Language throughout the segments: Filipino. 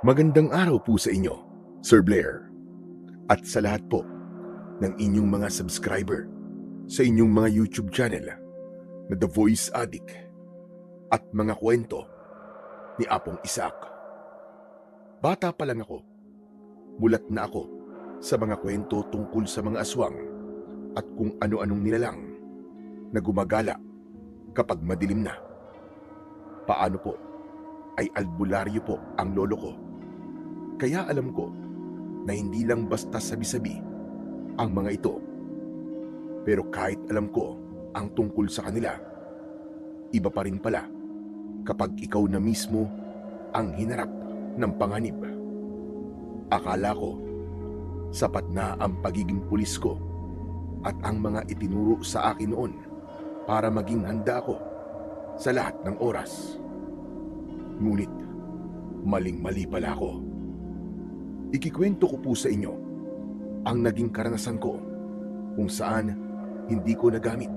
Magandang araw po sa inyo, Sir Blair, at sa lahat po ng inyong mga subscriber sa inyong mga YouTube channel na The Voice Addict at mga kwento ni Apong Isaac. Bata pa lang ako, mulat na ako sa mga kwento tungkol sa mga aswang at kung ano-anong nilalang na gumagala kapag madilim na. Paano po ay albularyo po ang lolo ko. Kaya alam ko na hindi lang basta sabi-sabi ang mga ito. Pero kahit alam ko ang tungkol sa kanila, iba pa rin pala kapag ikaw na mismo ang hinarap ng panganib. Akala ko sapat na ang pagiging pulis ko at ang mga itinuro sa akin noon para maging handa ako sa lahat ng oras. Ngunit maling-mali pala ako. Ikikwento ko po sa inyo ang naging karanasan ko kung saan hindi ko nagamit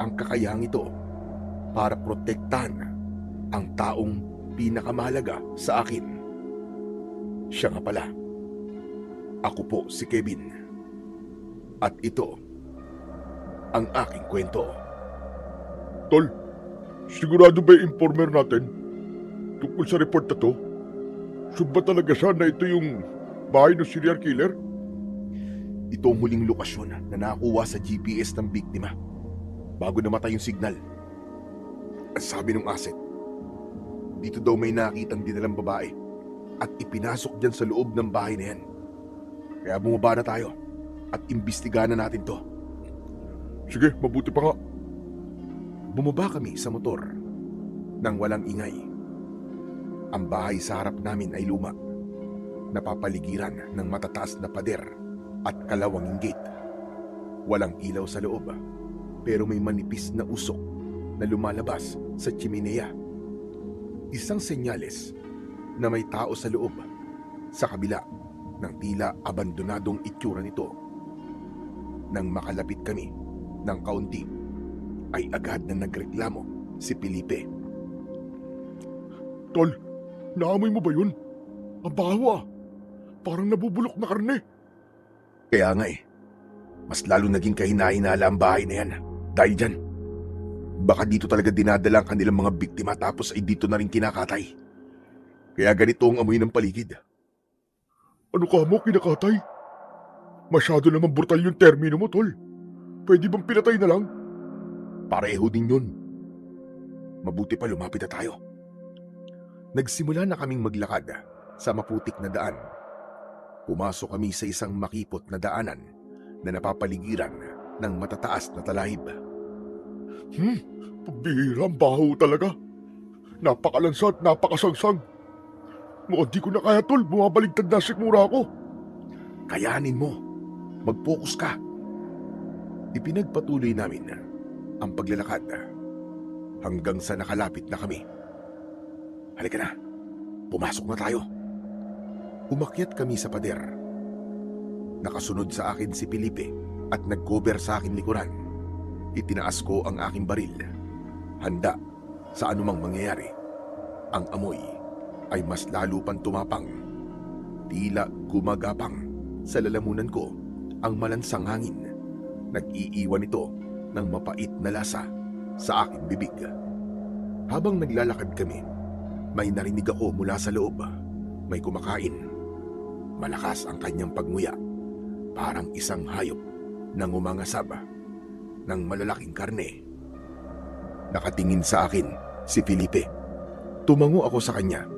ang kakayahang ito para protektahan ang taong pinakamahalaga sa akin. Siya nga pala, ako po si Kevin. At ito ang aking kwento. Tol, sigurado ba yung informer natin tungkol sa report na to? Sure ba talaga siya na ito yung bahay ng serial killer? Ito ang huling lokasyon na nakuha sa GPS ng biktima bago namatay yung signal. Ang sabi ng asset, dito daw may nakitang dinalang babae at ipinasok dyan sa loob ng bahay na yan. Kaya bumaba na tayo at imbestigahan na natin to. Sige, mabuti pa nga. Bumaba kami sa motor nang walang ingay. Ang bahay sa harap namin ay luma, napapaligiran ng matataas na pader at kalawanging gate. Walang ilaw sa loob, pero may manipis na usok na lumalabas sa chimenea. Isang senyales na may tao sa loob sa kabila ng tila abandonadong itsura nito. Nang makalapit kami ng kaunti, ay agad na nagreklamo si Felipe. Tol, naamoy mo ba yun? Ang baho ah. Parang nabubulok na karne. Kaya nga mas lalo naging kahina-hinala ang bahay na yan dahil dyan. Baka dito talaga dinadala ang kanilang mga biktima tapos ay dito na rin kinakatay. Kaya ganito ang amoy ng paligid. Ano ka mo, kinakatay? Masyado naman brutal yung termino mo, tol. Pwede bang pinatay na lang? Pareho din yun. Mabuti pa lumapit na tayo. Nagsimula na kaming maglakad sa maputik na daan. Pumasok kami sa isang makipot na daanan na napapaligiran ng matataas na talahib. Pabihira, ang baho talaga. Napakalansa at napakasangsang. Mukhang di ko na kaya, tol. Bumabaligtad na sikmura ako. Kayanin mo. Mag-focus ka. Ipinagpatuloy namin ang paglalakad hanggang sa nakalapit na kami. Halika na. Pumasok na tayo. Umakyat kami sa pader. Nakasunod sa akin si Felipe at nag-cover sa akin likuran. Itinaas ko ang aking baril. Handa sa anumang mangyayari. Ang amoy ay mas lalo pang tumapang. Tila gumagapang sa lalamunan ko ang malansang hangin. Nag-iiwan ito ng mapait na lasa sa aking bibig. Habang naglalakad kami, may narinig ako mula sa loob. May kumakain. Malakas ang kanyang pagnguya. Parang isang hayop na ngumangasab ng malalaking karne. Nakatingin sa akin si Felipe. Tumango ako sa kanya.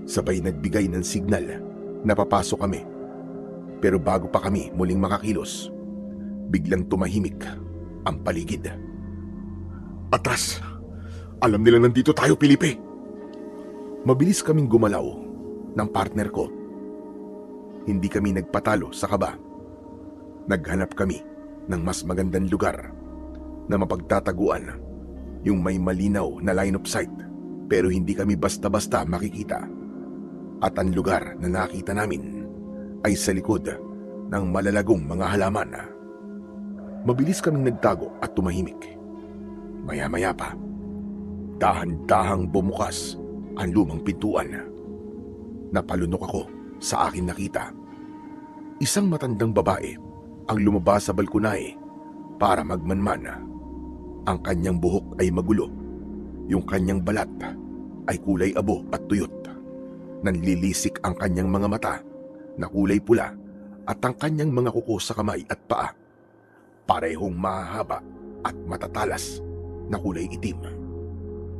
Sabay nagbigay ng signal na papasok kami. Pero bago pa kami muling makakilos, biglang tumahimik ang paligid. Atras! Alam nila nandito tayo, Felipe. Mabilis kaming gumalaw ng partner ko. Hindi kami nagpatalo sa kaba. Naghanap kami ng mas magandang lugar na mapagtataguan, yung may malinaw na line of sight pero hindi kami basta-basta makikita. At ang lugar na nakita namin ay sa likod ng malalagong mga halaman. Mabilis kaming nagtago at tumahimik. Maya-maya pa, dahan-dahang bumukas ang lumang pintuan. Napalunok ako sa akin nakita. Isang matandang babae ang lumabas sa balkonahe para magmanman. Ang kanyang buhok ay magulo. Yung kanyang balat ay kulay abo at tuyot. Nanlilisik ang kanyang mga mata na kulay pula at ang kanyang mga kuko sa kamay at paa parehong mahahaba at matatalas na kulay itim.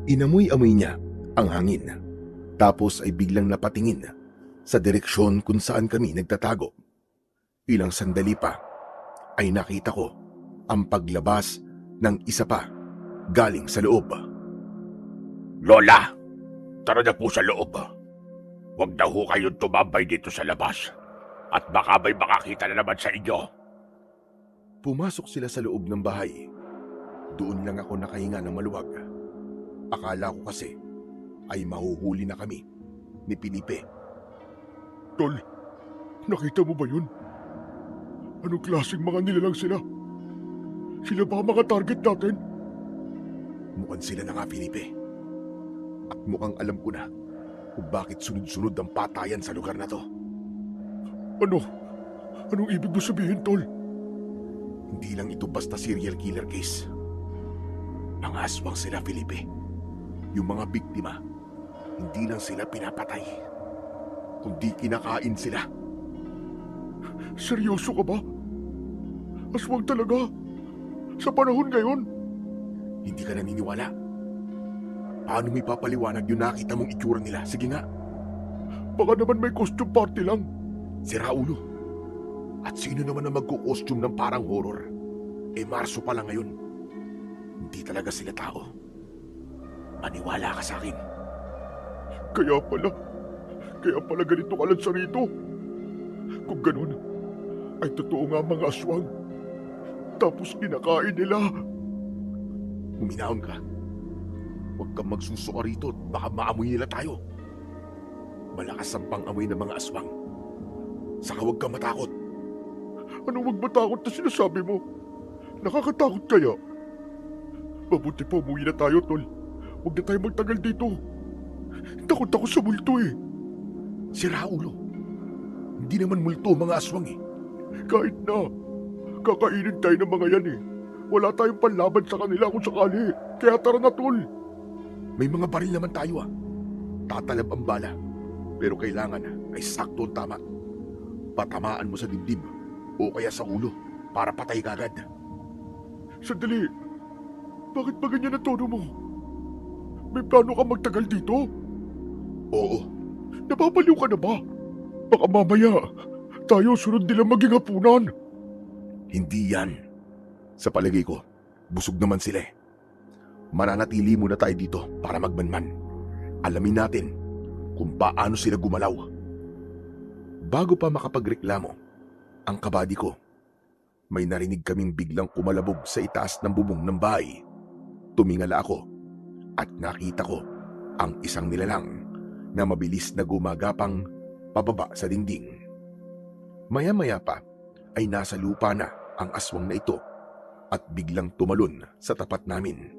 Inamoy-amoy niya ang hangin, tapos ay biglang napatingin sa direksyon kung saan kami nagtatago. Ilang sandali pa ay nakita ko ang paglabas ng isa pa galing sa loob. Lola, tara na po sa loob. Huwag na ho kayong tumambay dito sa labas at baka may makakita na naman sa inyo. Pumasok sila sa loob ng bahay. Doon lang ako nakahinga ng maluwag. Akala ko kasi ay mahuhuli na kami ni Felipe. Tol, nakita mo ba yun? Anong klaseng mga nilalang sila? Sila ba mga target natin? Mukhang sila na nga, Felipe. At mukhang alam ko na kung bakit sunod-sunod ang patayan sa lugar na to. Ano? Anong ibig mo sabihin, Tol? Hindi lang ito basta serial killer case. Mga aswang sila, Felipe. Yung mga biktima, hindi lang sila pinapatay, kundi kinakain sila. Seryoso ka ba? Aswang talaga? Sa panahon ngayon? Hindi ka naniniwala? Paano may papaliwanag yung nakita mong itsura nila? Sige nga. Baka naman may costume party lang. Sira ulo. At sino naman na magko-costume ng parang horror? Marso pa lang ngayon. Hindi talaga sila tao. Maniwala ka sa akin. Kaya pala ganito kalansa rito. Kung ganun, ay totoo nga mga aswang. Tapos kinakain nila. Huminahon ka. Huwag kang magsusuka rito at baka maamoy nila tayo. Malakas ang pang-amoy ng mga aswang. Saka huwag kang matakot. Anong wag matakot na sinasabi mo? Nakakatakot kaya? Mabuti pa umuwi na tayo, Tol. Huwag na tayo magtagal dito. Takot ako sa multo eh. Sira ulo. Hindi naman multo mga aswang eh. Kahit na. Kakainin tayo ng mga yan eh. Wala tayong panlaban sa kanila kung sakali. Kaya tara na, Tol. May mga baril naman tayo ah. Tatalab ang bala. Pero kailangan ay sakto ang tama. Patamaan mo sa dibdib o kaya sa ulo para patay ka agad. Sandali. Bakit ba ganyan ang tono mo? May plano ka magtagal dito? Oo. Napapaliw ka na ba? Baka mamaya tayo sunod nilang maging hapunan. Hindi yan. Sa palagay ko, busog naman sila eh. Mananatili muna tayo dito para magmanman. Alamin natin kung paano sila gumalaw. Bago pa makapagreklamo, ang kabady ko, may narinig kaming biglang kumalabog sa itaas ng bubong ng bahay. Tumingala ako at nakita ko ang isang nilalang na mabilis na gumagapang pababa sa dingding. Maya-maya pa ay nasa lupa na ang aswang na ito at biglang tumalon sa tapat namin.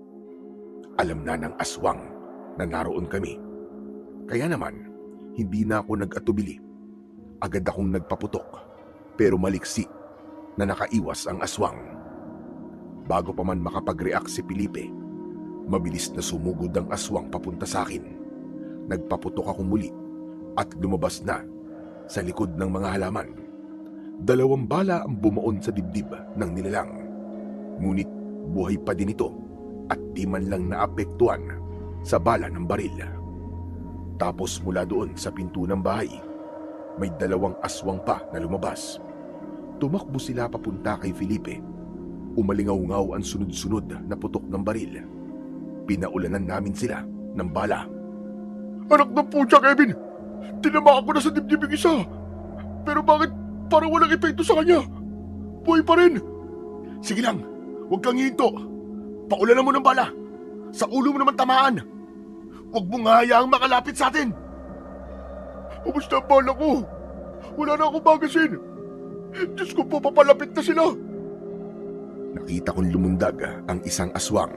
Alam na ng aswang na naroon kami. Kaya naman, hindi na ako nag-atubili. Agad akong nagpaputok, pero maliksi na nakaiwas ang aswang. Bago pa man makapag-react si Felipe, mabilis na sumugod ang aswang papunta sa akin. Nagpaputok ako muli at lumabas na sa likod ng mga halaman. 2 bala ang bumuon sa dibdib ng nilalang. Ngunit buhay pa din ito at di man lang naapektuhan sa bala ng baril. Tapos mula doon sa pinto ng bahay, may 2 aswang pa na lumabas. Tumakbo sila papunta kay Felipe. Umalingaw-ngaw ang sunod-sunod na putok ng baril. Pinaulanan namin sila ng bala. Anak ng putya, Kevin! Tinamaan ko na sa dibdib yung isa. Pero bakit parang walang epekto sa kanya? Buhay pa rin! Sige lang, huwag kang hihinto. Paulanan mo ng bala. Sa ulo mo naman tamaan. Huwag mong hayaang makalapit sa atin. Kumusta ang bala ko? Wala na akong magasin. Diyos ko po, papalapit na sila. Nakita kong lumundag ang isang aswang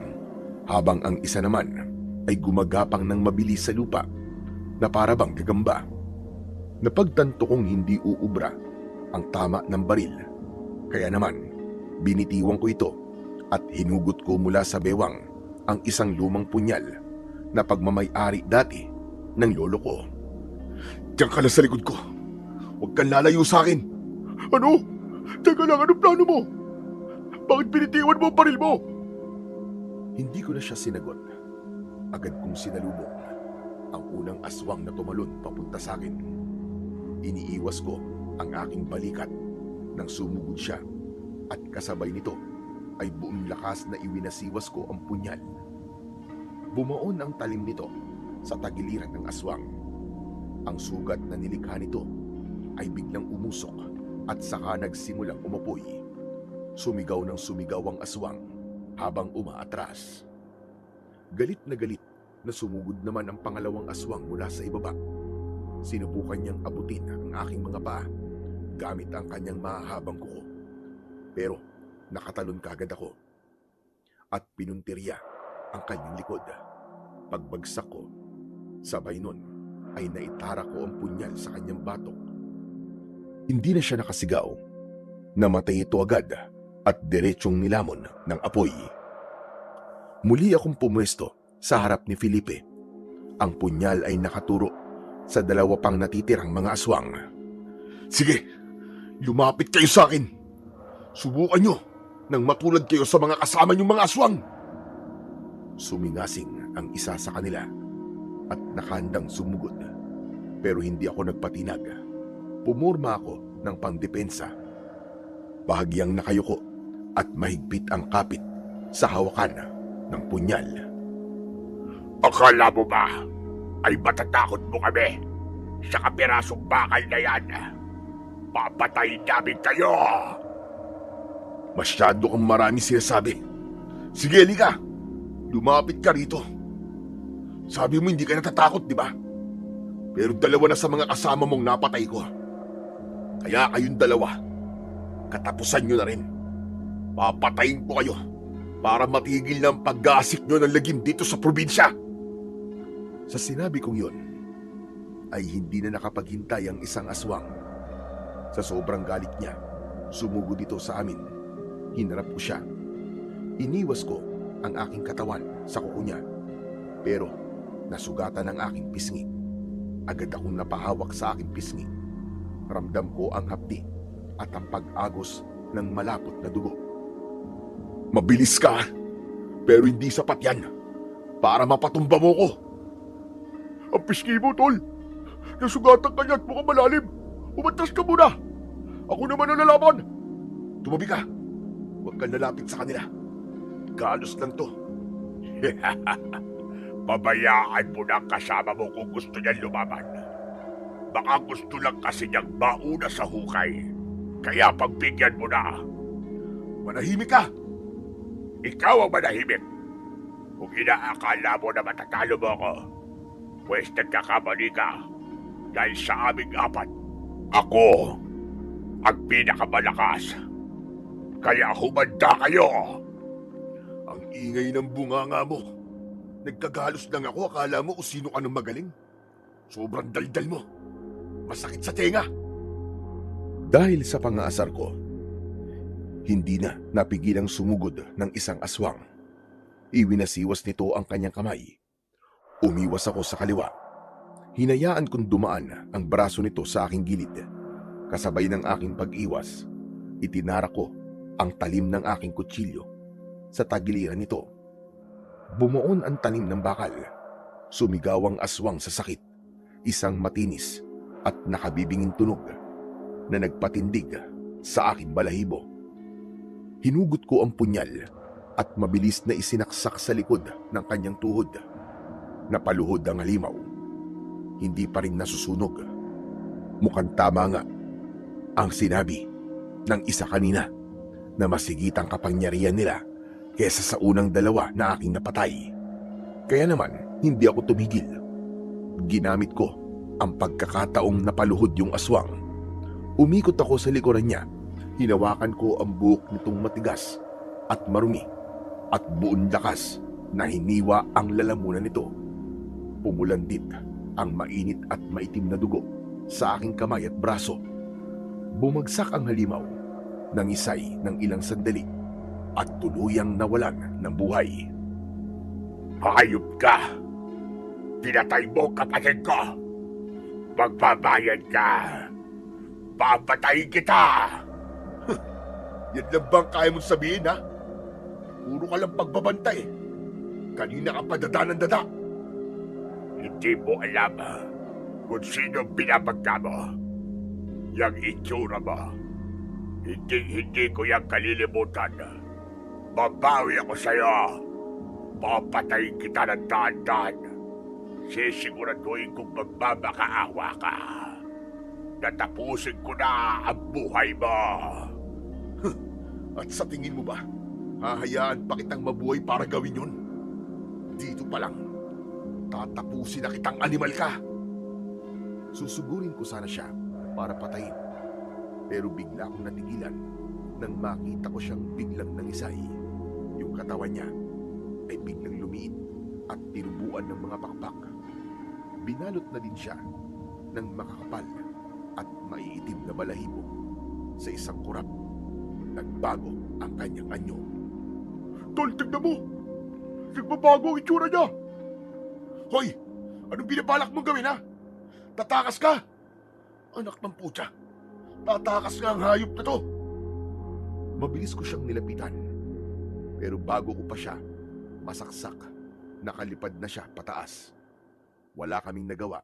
habang ang isa naman ay gumagapang ng mabilis sa lupa na para bang gagamba. Napagtanto kong hindi uubra ang tama ng baril. Kaya naman, binitiwan ko ito at hinugot ko mula sa bewang ang isang lumang punyal na pagmamay-ari dati ng lolo ko. Diyan ka lang sa likod ko. Huwag kang lalayo sa akin. Ano? Teka lang, anong plano mo? Bakit binitiwan mo ang baril mo? Hindi ko na siya sinagot. Agad kong sinalubong ang unang aswang na tumalon papunta sa akin. Iniiwas ko ang aking balikat nang sumugod siya at kasabay nito ay buong lakas na iwinasiwas ko ang punyal. Bumaon ang talim nito sa tagiliran ng aswang. Ang sugat na nilikha nito ay biglang umusok at saka nagsimulang umupoy. Sumigaw ng sumigaw ang aswang habang umaatras. Galit na sumugod naman ang pangalawang aswang mula sa ibaba. Sinubukan niyang abutin ang aking mga paa gamit ang kanyang mahahabang kuko. Pero nakatalon kagad ako at pinuntirya ang kanyang likod. Pagbagsak ko, sabay nun ay naitara ko ang punyal sa kanyang batok. Hindi na siya nakasigaw. Namatay ito agad at diretsyong nilamon ng apoy. Muli akong pumwesto sa harap ni Felipe. Ang punyal ay nakaturo sa dalawa pang natitirang mga aswang. Sige, lumapit kayo sa akin. Subukan nyo nang matulad kayo sa mga kasama niyong mga aswang. Sumingasing ang isa sa kanila at nakahandang sumugod. Pero hindi ako nagpatinag. Pumurma ako ng pangdepensa. Bahagyang nakayuko at mahigpit ang kapit sa hawakan ng punyal. Akala mo ba ay matatakot mo kami sa kapirasong bakal na yan? Papatayin namin kayo! Masyado kang marami sinasabi. Sige, halika. Lumapit ka rito. Sabi mo hindi ka natatakot, di ba? Pero dalawa na sa mga kasama mong napatay ko. Kaya kayong dalawa, katapusan nyo na rin. Papatayin ko kayo para matigil na ang paggasik nyo ng lagim dito sa probinsya. Sa sinabi kong yun, ay hindi na nakapaghintay ang isang aswang. Sa sobrang galit niya, sumugod ito sa amin. Hinarap ko siya. Iniwas ko ang aking katawan sa kuko niya. Pero nasugatan ang aking pisngi. Agad akong napahawak sa aking pisngi. Ramdam ko ang hapdi at ang pag-agos ng malapot na dugo. Mabilis ka, pero hindi sapat yan para mapatumba mo ko. Ang pisngi mo, tol. Nasugatan ka niya at mukhang malalim. Umatras ka muna. Ako naman ang lalaban. Tumabi ka. Huwag kang lalapit sa kanila. Galos lang to. Pabayaan mo na ang kasama mo kung gusto niya lumaban. Baka gusto lang kasi niyang mauna sa hukay. Kaya pagbigyan mo na. Manahimik ka! Ikaw ang manahimik. Kung inaakala mo na matatalo mo ako, pwes nagkakamali ka. Dahil sa aming apat, ako ang pinakamalakas. Kaya humanda kayo! Ang ingay ng bunganga mo. Nagkagalos lang ako, akala mo kung sino ka nang magaling. Sobrang daldal mo. Masakit sa tenga. Dahil sa pangaasar ko, hindi na napigilang sumugod ng isang aswang. Iwinasiwas nito ang kanyang kamay. Umiwas ako sa kaliwa. Hinayaan kong dumaan ang braso nito sa aking gilid. Kasabay ng aking pag-iwas, itinara ko ang talim ng aking kutsilyo sa tagiliran nito. Bumuon ang tanim ng bakal. Sumigaw ang aswang sa sakit. Isang matinis at nakabibinging tunog na nagpatindig sa aking balahibo. Hinugot ko ang punyal at mabilis na isinaksak sa likod ng kanyang tuhod. Napaluhod ang halimaw. Hindi pa rin nasusunog. Mukhang tama nga ang sinabi ng isa kanina na masigitang kapangyarihan nila kesa sa unang dalawa na aking napatay. Kaya naman, hindi ako tumigil. Ginamit ko ang pagkakataong napaluhod yung aswang. Umikot ako sa likuran niya. Hinawakan ko ang buhok nitong matigas at marumi at buong lakas na hiniwa ang lalamunan nito. Pumulandit ang mainit at maitim na dugo sa aking kamay at braso. Bumagsak ang halimaw, nangisay ng ilang sandali at tuluyang nawalan ng buhay. Hayop ka! Pinatay mo kapatid ko! Magbabayad ka! Papatayin kita! Yan lang bang kaya mong sabihin, ha? Puro ka lang pagbabantay. Kanina ka pa dada ng dada. Hindi mo alam kung sino binabagta mo. Yang itsura mo. Hindi ko yung kalilimutan. Babawi ako sa'yo. Papatayin kita ng daan-daan. Sisiguraduhin kong magmamakaawa ka. Natapusin ko na ang buhay mo. At sa tingin mo ba, hahayaan pa kitang mabuhay para gawin yun? Dito pa lang, tatapusin na kitang animal ka. Susugurin ko sana siya para patayin. Pero bigla akong natigilan nang makita ko siyang biglang nangisay. Yung katawan niya ay biglang lumiit at tinubuan ng mga pakpak. Binalot na din siya ng makakapal at maiitim na balahibo. Sa isang kurap, nagbago ang kanyang anyo. Tol, tignan mo! Nagbabago ang itsura niya! Hoy! Anong binabalak mong gawin, ha? Tatakas ka! Anak ng putya! Tatakas nga ang hayop na to! Mabilis ko siyang nilapitan. Pero bago ko pa siya masaksak, nakalipad na siya pataas. Wala kaming nagawa,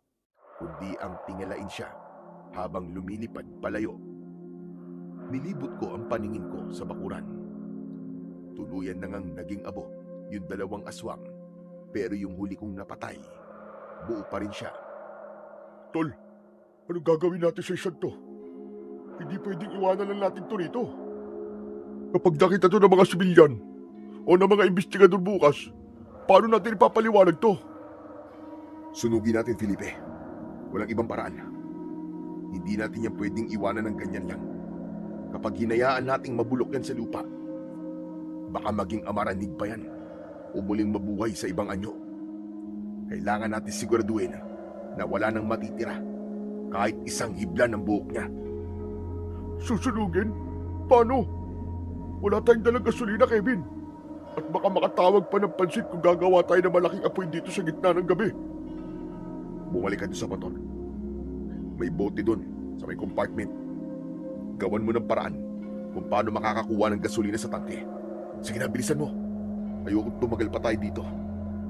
kundi ang tingalain siya habang lumilipad palayo. Nilibot ko ang paningin ko sa bakuran. Tuluyan na ngang naging abo yung dalawang aswang, pero yung huli kong napatay, buo pa rin siya. Tol, anong gagawin natin sa isang to? Hindi pwedeng iwanan lang natin to rito. Kapag nakita to ng mga sibilyan o ng mga investigador bukas, paano natin ipapaliwanag to? Sunugin natin, Felipe. Walang ibang paraan. Hindi natin yan pwedeng iwanan ng ganyan lang. Kapag hinayaan nating mabulok yan sa lupa, baka maging amaranig pa yan o muling mabuhay sa ibang anyo. Kailangan natin siguraduhin na wala nang matitira kahit isang hibla ng buhok niya. Susunugin? Paano? Wala tayong dalang gasolina, Kevin. At baka makatawag pa ng pansin kung gagawa tayo ng malaking apoy dito sa gitna ng gabi. Bumalik ka doon sa motor. May bote doon sa may compartment. Gawan mo ng paraan kung paano makakakuha ng gasolina sa tangke. Sige na, bilisan mo. Ayokong tumagal pa tayo dito.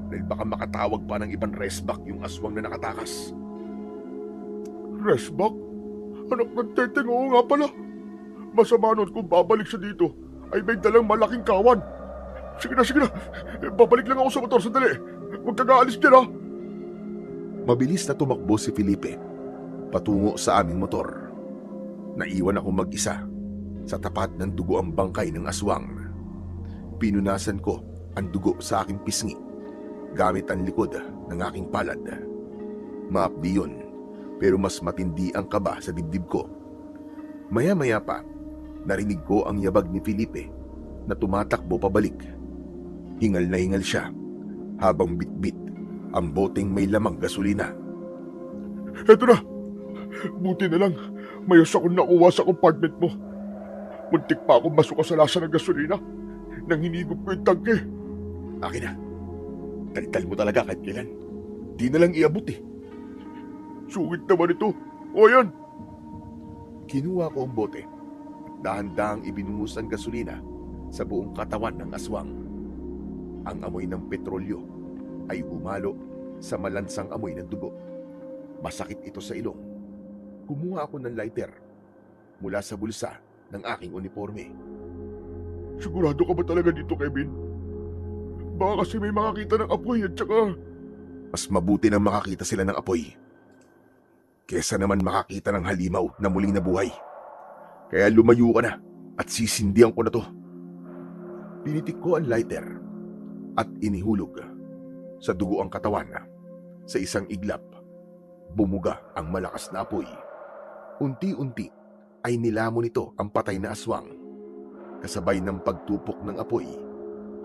Dahil baka makatawag pa ng ibang resback yung aswang na nakatakas. Resback? Anak ng teteng, oo nga pala. Masama nun kung babalik siya dito ay may dalang malaking kawan. Sige na. Babalik lang ako sa motor sandali. Huwag kang aalis dyan, ha? Mabilis na tumakbo si Felipe patungo sa aming motor. Naiwan ako mag-isa sa tapat ng dugo ang bangkay ng aswang. Pinunasan ko ang dugo sa aking pisngi gamit ang likod ng aking palad. Maapdi yun, pero mas matindi ang kaba sa dibdib ko. Maya-maya pa, narinig ko ang yabag ni Felipe na tumatakbo pabalik. Hingal na hingal siya habang bitbit ang boteng may lamang gasolina. Eto na! Buti na lang, mayos akong nakuha sa compartment mo. Muntik pa akong masuka sa lasa ng gasolina nang hinigop ko yung tangke. Akin na. Talital mo talaga kahit kailan. Di na lang iabot eh. Sungit naman ito. O yan! Kinuha ko ang bote at dahan-dahang ibinuhos ang gasolina sa buong katawan ng aswang. Ang amoy ng petrolyo ay humalo sa malansang amoy ng dugo. Masakit ito sa ilong. Kumuha ako ng lighter mula sa bulsa ng aking uniforme. Sigurado ka ba talaga dito, Kevin? Baka kasi may makakita ng apoy at saka... Mas mabuti nang makakita sila ng apoy kesa naman makakita ng halimaw na muling nabuhay. Kaya lumayo ka na at sisindihan ko na to. Pinitik ko ang lighter at inihulog sa dugo ang katawan. Sa isang iglap, bumuga ang malakas na apoy. Unti-unti ay nilamon nito ang patay na aswang. Kasabay ng pagtupok ng apoy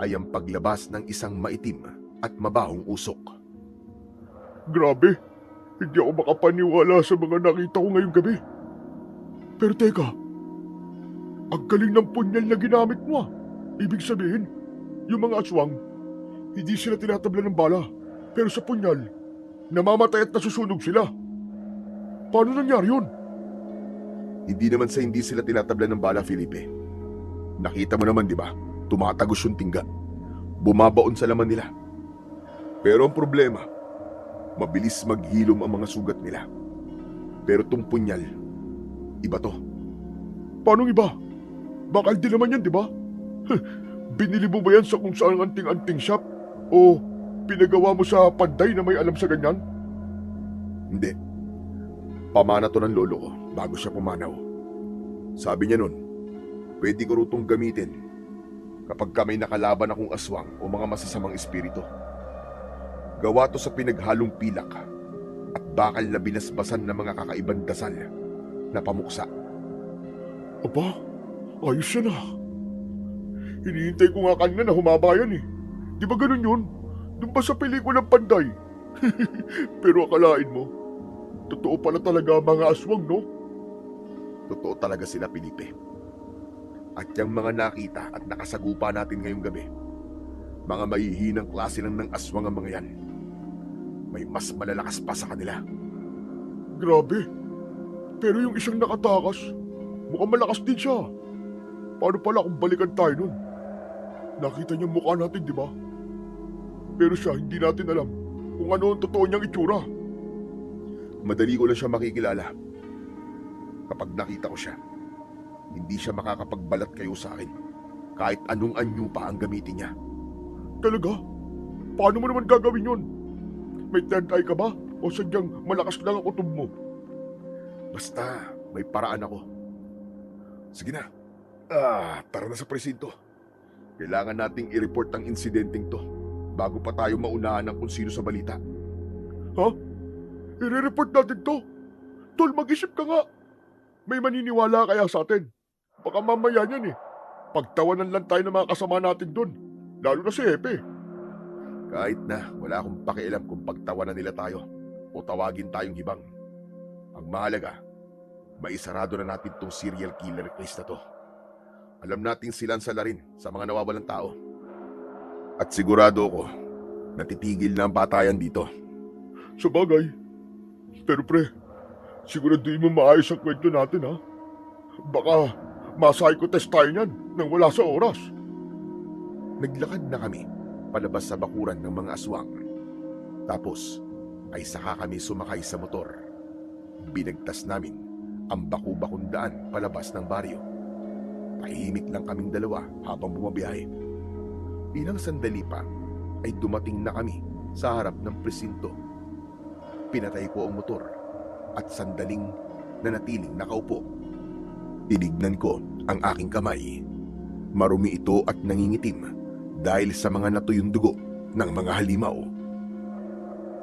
ay ang paglabas ng isang maitim at mabahong usok. Grabe! Hindi ako makapaniwala sa mga nakita ko ngayong gabi. Pero teka, ang galing ng punyal na ginamit mo ah. Ibig sabihin, yung mga aswang, hindi sila tinatabla ng bala. Pero sa punyal, namamatay at nasusunog sila. Paano nangyari yun? Hindi naman sa hindi sila tinatablan ng bala, Felipe. Nakita mo naman, di ba? Tumatagos yung tingga. Bumabaon sa laman nila. Pero ang problema, mabilis maghilom ang mga sugat nila. Pero tong punyal, iba to. Paano iba? Bakal din naman yan, di ba? Binili mo ba yan sa kung saan anting-anting shop? O pinagawa mo sa panday na may alam sa ganyan? Hindi. Pamana to ng lolo ko bago siya pumanaw. Sabi niya nun, pwede ko rutong gamitin kapag may nakalaban akong aswang o mga masasamang espiritu. Gawa to sa pinaghalong pilak at bakal na binasbasan ng mga kakaibang dasal na pamuksa. Aba, ayos yan ah. Hinihintay ko nga kanina na humaba yan eh. Di ba ganun yun? Doon ba sa pelikulang panday? Pero akalain mo, totoo pala talaga ang mga aswang, no? Totoo talaga sila, Felipe. At yung mga nakita at nakasagupa natin ngayong gabi, mga mahihinang klase lang ng aswang ang mga yan. May mas malalakas pa sa kanila. Grabe. Pero yung isang nakatakas, mukhang malakas din siya. Paano pala kung balikan tayo nun? Nakita niya mukha natin, di ba? Pero siya, hindi natin alam kung ano ang totoo niyang itsura. Madali ko lang siya makikilala. Kapag nakita ko siya, hindi siya makakapagbalat kayo sa akin. Kahit anong anyo pa ang gamitin niya. Talaga? Paano mo naman gagawin yun? May third eye ka ba? O sadyang malakas lang ang kutob mo? Basta, may paraan ako. Sige na. Tara na sa presinto. Kailangan nating i-report ang insidenteng to bago pa tayo maunahan ng kung sino sa balita. Ha? I-report natin to? Tol, mag-isip ka nga. May maniniwala kaya sa atin? Baka mamaya yan eh. Pagtawanan lang tayo ng mga kasama natin doon. Lalo na si Hepe. Kahit na wala akong pakialam kung pagtawanan nila tayo o tawagin tayong hibang. Ang mahalaga, maisarado na natin tong serial killer case na to. Alam nating silansala rin sa mga nawawalang tao. At sigurado ako, natitigil na ang batayan dito. Sa bagay. Pero pre, siguraduhin mo maayos ang kwento natin ha. Baka ma-psycho-test tayo niyan nang wala sa oras. Naglakad na kami palabas sa bakuran ng mga aswang. Tapos ay saka kami sumakay sa motor. Binagtas namin ang baku-bakong daan palabas ng baryo. Tahimik lang kaming dalawa habang bumabiyahe. Ilang sandali pa ay dumating na kami sa harap ng presinto. Pinatay ko ang motor at sandaling nanatiling nakaupo. Tinignan ko ang aking kamay. Marumi ito at nangingitim dahil sa mga natuyong dugo ng mga halimaw.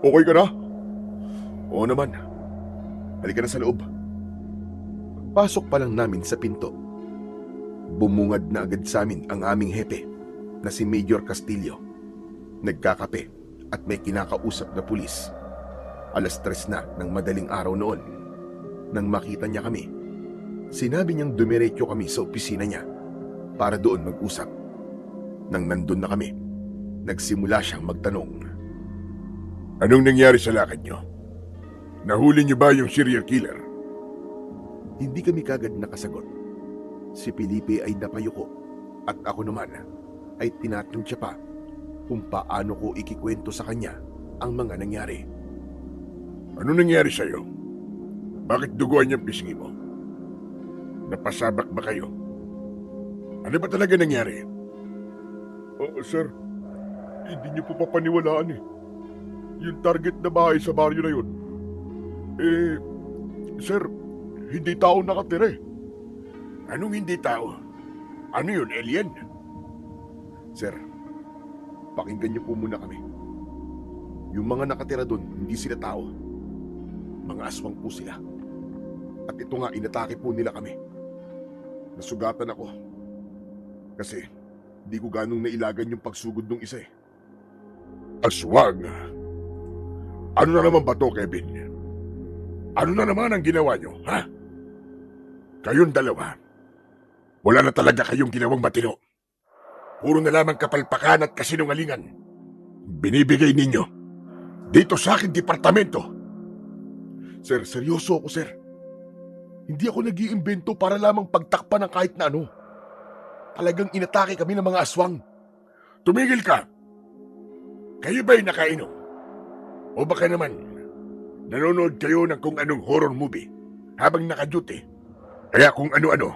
Okay ka na? Oo naman. Halika na sa loob. Pasok pa lang namin sa pinto. Bumungad na agad sa amin ang aming hepe na si Major Castillo. Nagkakape at may kinakausap na pulis. 3:00 na ng madaling araw noon. Nang makita niya kami, sinabi niyang dumiretso kami sa opisina niya para doon mag-usap. Nang nandun na kami, nagsimula siyang magtanong. Anong nangyari sa lakad niyo? Nahuli niyo ba yung serial killer? Hindi kami kagad nakasagot. Si Felipe ay napayuko at ako naman ay tinatantya pa kung paano ko ikikwento sa kanya ang mga nangyari. Ano nangyari sa'yo? Bakit duguan yung pisngi mo? Napasabak ba kayo? Ano ba talaga nangyari? Sir, hindi niyo po papaniwalaan eh. Yung target na bahay sa baryo na yun. Sir, hindi tao nakatira eh. Anong hindi tao? Ano yun, alien? Sir, pakinggan niyo po muna kami. Yung mga nakatira doon, hindi sila tao. Mga aswang po sila. At ito nga, inatake po nila kami. Nasugatan ako. Kasi, di ko ganong nailagan yung pagsugod ng isa eh. Aswang? Ano na naman ba to, Kevin? Ano na naman ang ginawa nyo, ha? Kayong dalawa, wala na talaga kayong ginawang matino. Puro na lamang kapalpakan at kasinungalingan. Binibigay ninyo dito sa aking departamento. Sir, seryoso ako, sir. Hindi ako nag-iimbento para lamang pagtakpan ng kahit na ano. Talagang inatake kami ng mga aswang. Tumigil ka! Kayo ba'y nakainom? O baka naman, nanonood kayo ng kung anong horror movie habang naka-duty? Kaya kung ano-ano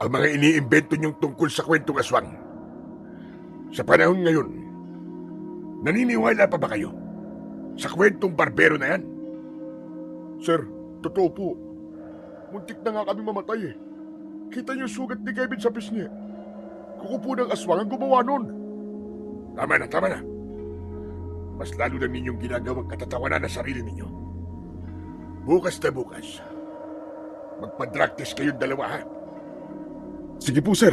ang mga iniimbento niyong tungkol sa kwentong aswang. Sa panahon ngayon, naniniwala pa ba kayo sa kwentong barbero na yan? Sir, totoo po. Muntik na nga kami mamatay eh. Kita niyo yung sugat ni Kevin sa pisngi. Kuko po ng aswang ang gumawa nun. Tama na, tama na. Mas lalo na ninyong ginagawang katatawanan na sarili ninyo. Bukas na bukas, magpa-drug test kayong dalawa, ha? Sige po, sir.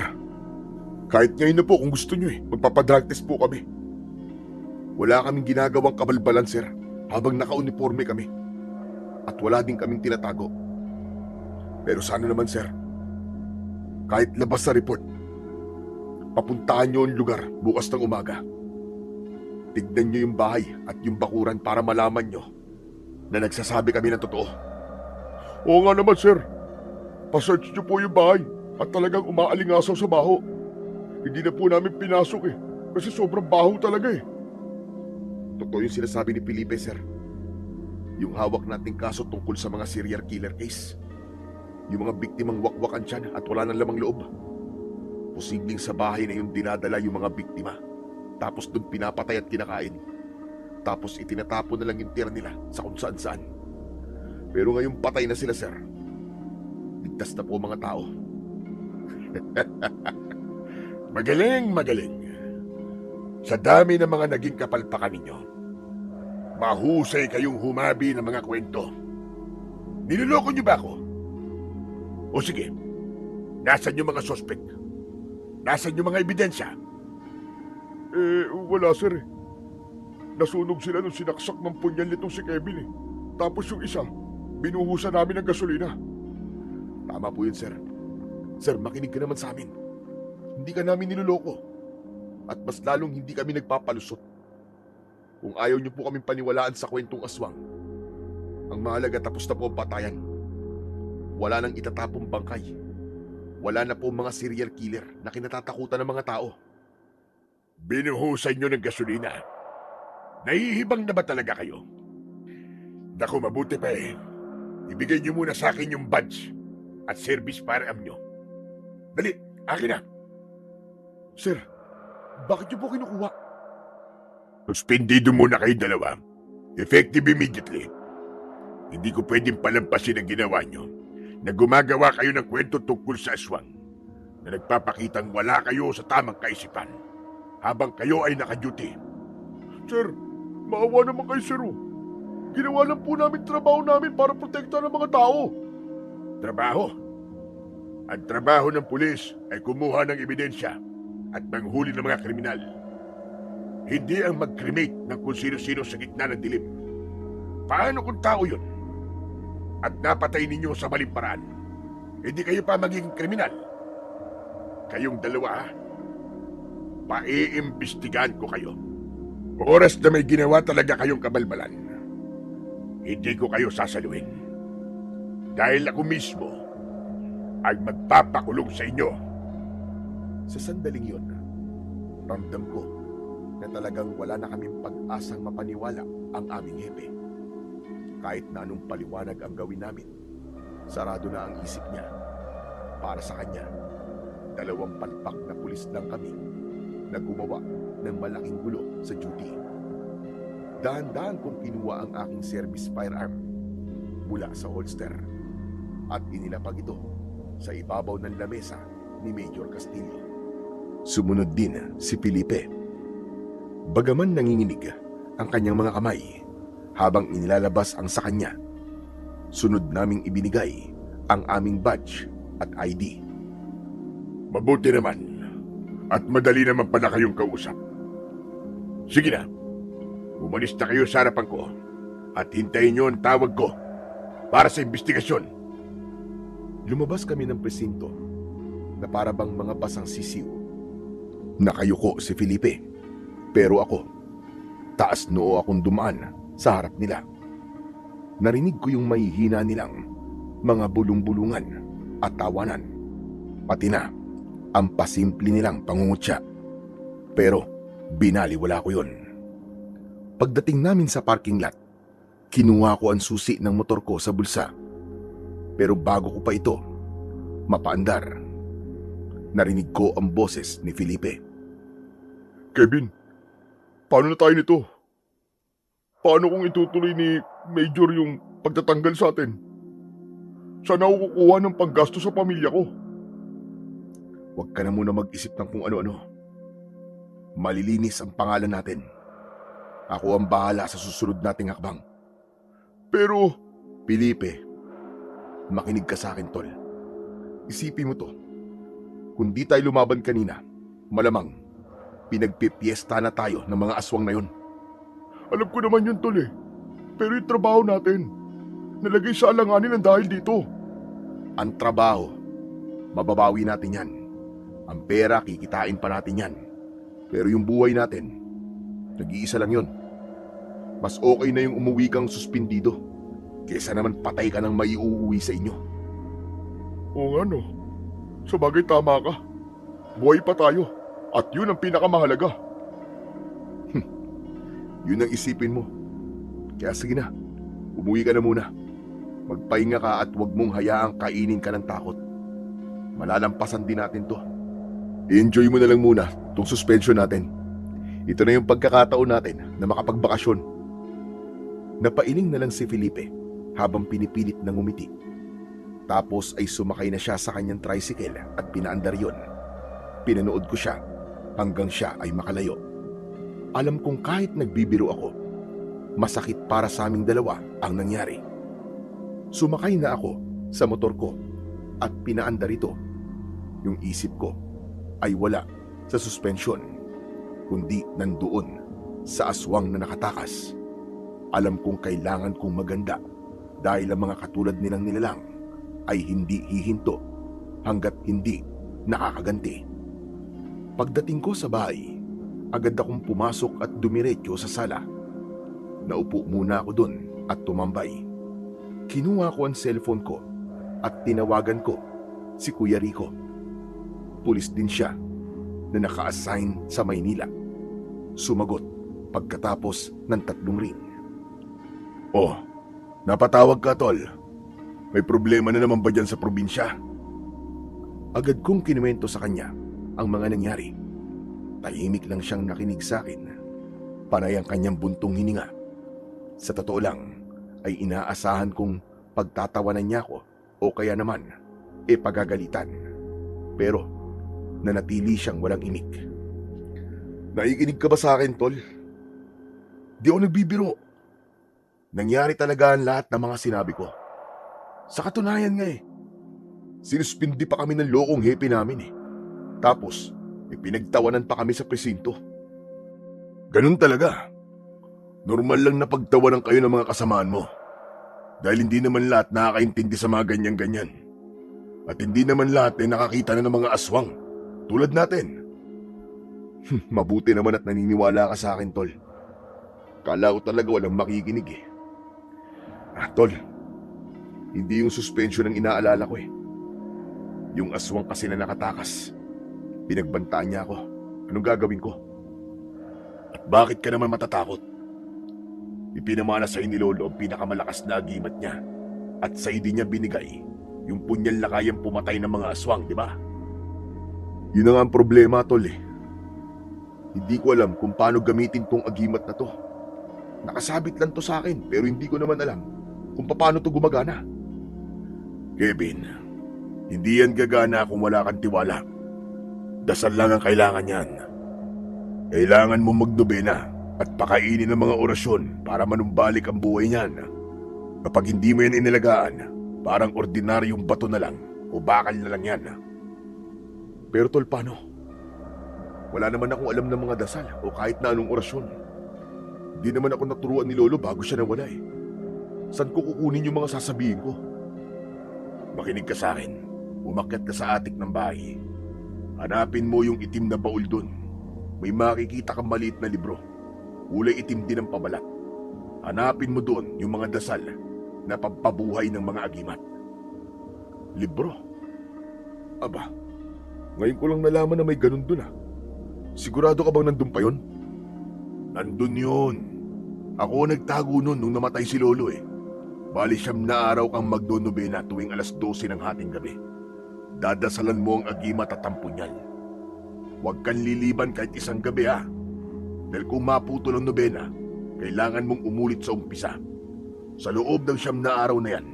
Kahit ngayon na po kung gusto nyo magpapadrug test po kami. Wala kaming ginagawang kabalbalan, sir, habang naka-uniforme kami. At wala din kaming tinatago. Pero sana naman, sir, kahit labas sa report, papuntahan nyo ang lugar bukas ng umaga. Tignan nyo yung bahay at yung bakuran para malaman nyo na nagsasabi kami ng totoo. Oo nga naman, sir. Pa-search nyo po yung bahay at talagang umaalingasaw sa baho. Hindi na po namin pinasok kasi sobrang baho talaga eh. Totoo yung sinasabi ni Felipe, sir. Yung hawak nating kaso tungkol sa mga serial killer case. Yung mga biktimang wakwakan tiyan at wala nang lamang loob. Posibleng sa bahay na yung dinadala yung mga biktima. Tapos doon pinapatay at kinakain. Tapos itinatapon na lang yung tira nila sa kung saan saan. Pero ngayong patay na sila, sir, ligtas na po mga tao. Magaling, magaling. Sa dami ng mga naging kapalpakan ninyo, mahusay kayong humabi ng mga kwento. Niloloko niyo ba ako? O sige, nasan yung mga suspect? Nasan yung mga ebidensya? Wala, sir. Nasunog sila nung sinaksak ng punyal nitong si Kevin. Tapos yung isa, binuhusan namin ng gasolina. Tama po yun, sir. Sir, makinig ka naman sa amin. Hindi ka namin niloloko. At mas lalong hindi kami nagpapalusot. Kung ayaw niyo po kaming paniwalaan sa kwentong aswang, ang mahalaga tapos na po ang patayan. Wala nang itatapong bangkay. Wala na po mga serial killer na kinatatakutan ng mga tao. Binuhusan niyo ng gasolina. Nahihibang na ba talaga kayo? Naku, mabuti pa eh. Ibigay niyo muna sa akin yung badge at service firearm niyo. Dali, akin na. Sir, bakit niyo po kinukuha? Suspendido muna kayong dalawa. Effective immediately. Hindi ko pwedeng palampasin ang ginawa niyo na gumagawa kayo ng kwento tungkol sa aswang na nagpapakitang wala kayo sa tamang kaisipan habang kayo ay naka-duty. Sir, maawa naman kayo, sir. Ginawa lang po namin trabaho namin para protektahan ng mga tao. Trabaho? Ang trabaho ng pulis ay kumuha ng ebidensya at manghuli ng mga kriminal. Hindi ang mag-cremate ng kung sino-sino sa gitna ng dilim. Paano kung tao yun? At napatay ninyo sa maling paraan? Hindi kayo pa magiging kriminal. Kayong dalawa, paiimbestigahan ko kayo. Oras na may ginawa talaga kayong kabalbalan, hindi ko kayo sasaluhin. Dahil ako mismo ay magpapakulong sa inyo. Sa sandaling yun, ramdam ko na talagang wala na kaming pag-asang mapaniwala ang aming hepe. Kahit na anong paliwanag ang gawin namin, sarado na ang isip niya. Para sa kanya, 2 palpak na pulis lang kami na gumawa ng malaking gulo sa duty. Dahan-dahan kong kinuha ang aking service firearm mula sa holster at inilapag ito sa ibabaw ng lamesa ni Major Castillo. Sumunod din si Felipe. Bagaman nanginginig ang kanyang mga kamay habang inilalabas ang sa kanya, sunod naming ibinigay ang aming badge at ID. Mabuti naman at madali naman pala kayong kausap. Sige na, umalis na kayo sa harapan ko at hintayin niyo ang tawag ko. para sa investigasyon. Lumabas kami ng presinto na para bang mga basang sisiw. Nakayuko si Felipe, pero ako, taas noo akong dumaan sa harap nila. Narinig ko yung mahihina nilang mga bulong-bulungan at tawanan, pati na ang pasimple nilang pangungutya. Pero binaliwala ko yun. Pagdating namin sa parking lot, kinuha ko ang susi ng motor ko sa bulsa. Pero bago ko pa ito mapaandar, narinig ko ang boses ni Felipe. Kevin, paano na tayo nito? Paano kung itutuloy ni Major yung pagtatanggal sa atin? Saan ako kukuha ng panggasto sa pamilya ko? Huwag ka na muna mag-isip ng kung ano-ano. Malilinis ang pangalan natin. Ako ang bahala sa susunod nating hakbang. Pero, Felipe, makinig ka sa akin, tol. Isipin mo to. Kung di tayo lumaban kanina, malamang pinagpipiesta na tayo ng mga aswang na yun. alam ko naman yun, tol eh. Pero yung trabaho natin, nalagay sa alanganin ng dahil dito. Ang trabaho, mababawi natin yan. Ang pera, kikitain pa natin yan. Pero yung buhay natin, nag-iisa lang yun. Mas okay na yung umuwi kang suspindido kesa naman patay ka ng maiuuwi sa inyo. Oo nga no. Sa bagay tama ka. Buhay pa tayo. At yun ang pinakamahalaga. Yun ang isipin mo. Kaya sige na, umuwi ka na muna. Magpahinga ka at huwag mong hayaang kainin ka ng takot. Malalampasan din natin to. I-enjoy mo na lang muna tong suspension natin. Ito na yung pagkakataon natin na makapagbakasyon. Napailing na lang si Felipe habang pinipilit na ngumiti. Tapos ay sumakay na siya sa kanyang tricycle at pinaandar yun. Pinanood ko siya hanggang siya ay makalayo. Alam kong kahit nagbibiro ako, masakit para sa aming dalawa ang nangyari. Sumakay na ako sa motor ko at pinaandar ito. Yung isip ko ay wala sa suspension, kundi nandoon sa aswang na nakatakas. Alam kong kailangan kong maganda dahil ang mga katulad nilang nilalang ay hindi hihinto hanggat hindi nakakaganti. Pagdating ko sa bahay, agad akong pumasok at dumiretso sa sala. Naupo muna ako doon at tumambay. Kinuha ko ang cellphone ko at tinawagan ko si Kuya Rico. Pulis din siya na naka-assign sa Maynila. Sumagot pagkatapos ng 3 ring. Oh, napatawag ka, tol. May problema na naman ba dyan sa probinsya? Agad kong kinuwento sa kanya ang mga nangyari. Tahimik lang siyang nakinig sa akin. Panay ang kanyang buntong hininga. Sa totoo lang, ay inaasahan kong pagtatawanan niya ako o kaya naman, pagagalitan. Pero, nanatili siyang walang imik. Naikinig ka ba sa akin, tol? Di ako nagbibiro. Nangyari talaga ang lahat ng mga sinabi ko. Sa katunayan nga sinuspindi pa kami ng lokong hepe namin Tapos, pinagtawanan pa kami sa presinto. Ganun talaga. Normal lang na pagtawanan kayo ng mga kasamaan mo. Dahil hindi naman lahat nakakaintindi sa mga ganyan-ganyan. At hindi naman lahat ay nakakita na ng mga aswang. Tulad natin. Mabuti naman at naniniwala ka sa akin, tol. Kala ko talaga walang makikinig Tol, hindi yung suspension ang inaalala ko Yung aswang kasi na nakatakas. Pinagbantaan niya ako. Anong gagawin ko? At bakit ka naman matatakot? Ipinamana sa'yo ni Lolo ang pinakamalakas na agimat niya. At sa'yo din niya binigay yung punyal na kayang pumatay ng mga aswang, di ba? Yun na nga ang problema, tol Hindi ko alam kung paano gamitin tong agimat na to. Nakasabit lang to sa akin pero hindi ko naman alam kung paano to gumagana. Kevin, hindi yan gagana kung wala kang tiwala. Dasal lang ang kailangan yan. Kailangan mo magnobena at pakainin ng mga orasyon para manumbalik ang buhay niyan. Kapag hindi mo yan inilagaan, parang ordinaryong bato na lang o bakal na lang yan. Pero tol, paano? Wala naman akong alam ng mga dasal o kahit na anong orasyon. Hindi naman ako naturuan ni Lolo bago siya nawala Saan ko kukunin yung mga sasabihin ko? Makinig ka sa akin. Umakyat ka sa atik ng bahay. Hanapin mo yung itim na baul dun. May makikita kang maliit na libro. Kulay itim din ang pabalat. Hanapin mo doon yung mga dasal na pampabuhay ng mga agimat. Libro? Aba, ngayon ko lang nalaman na may ganun dun ah. Sigurado ka bang nandun pa yun? Nandun yun. Ako nagtago nun nung namatay si Lolo eh. Bali 9 na araw kang magdonobena tuwing alas 12 ng hating gabi. Dadasalan mo ang agimat at ang punyal. Huwag kang liliban kahit isang gabi ha. Dahil kung maputol ang nobena, kailangan mong umulit sa umpisa. Sa loob ng 9 na araw na yan,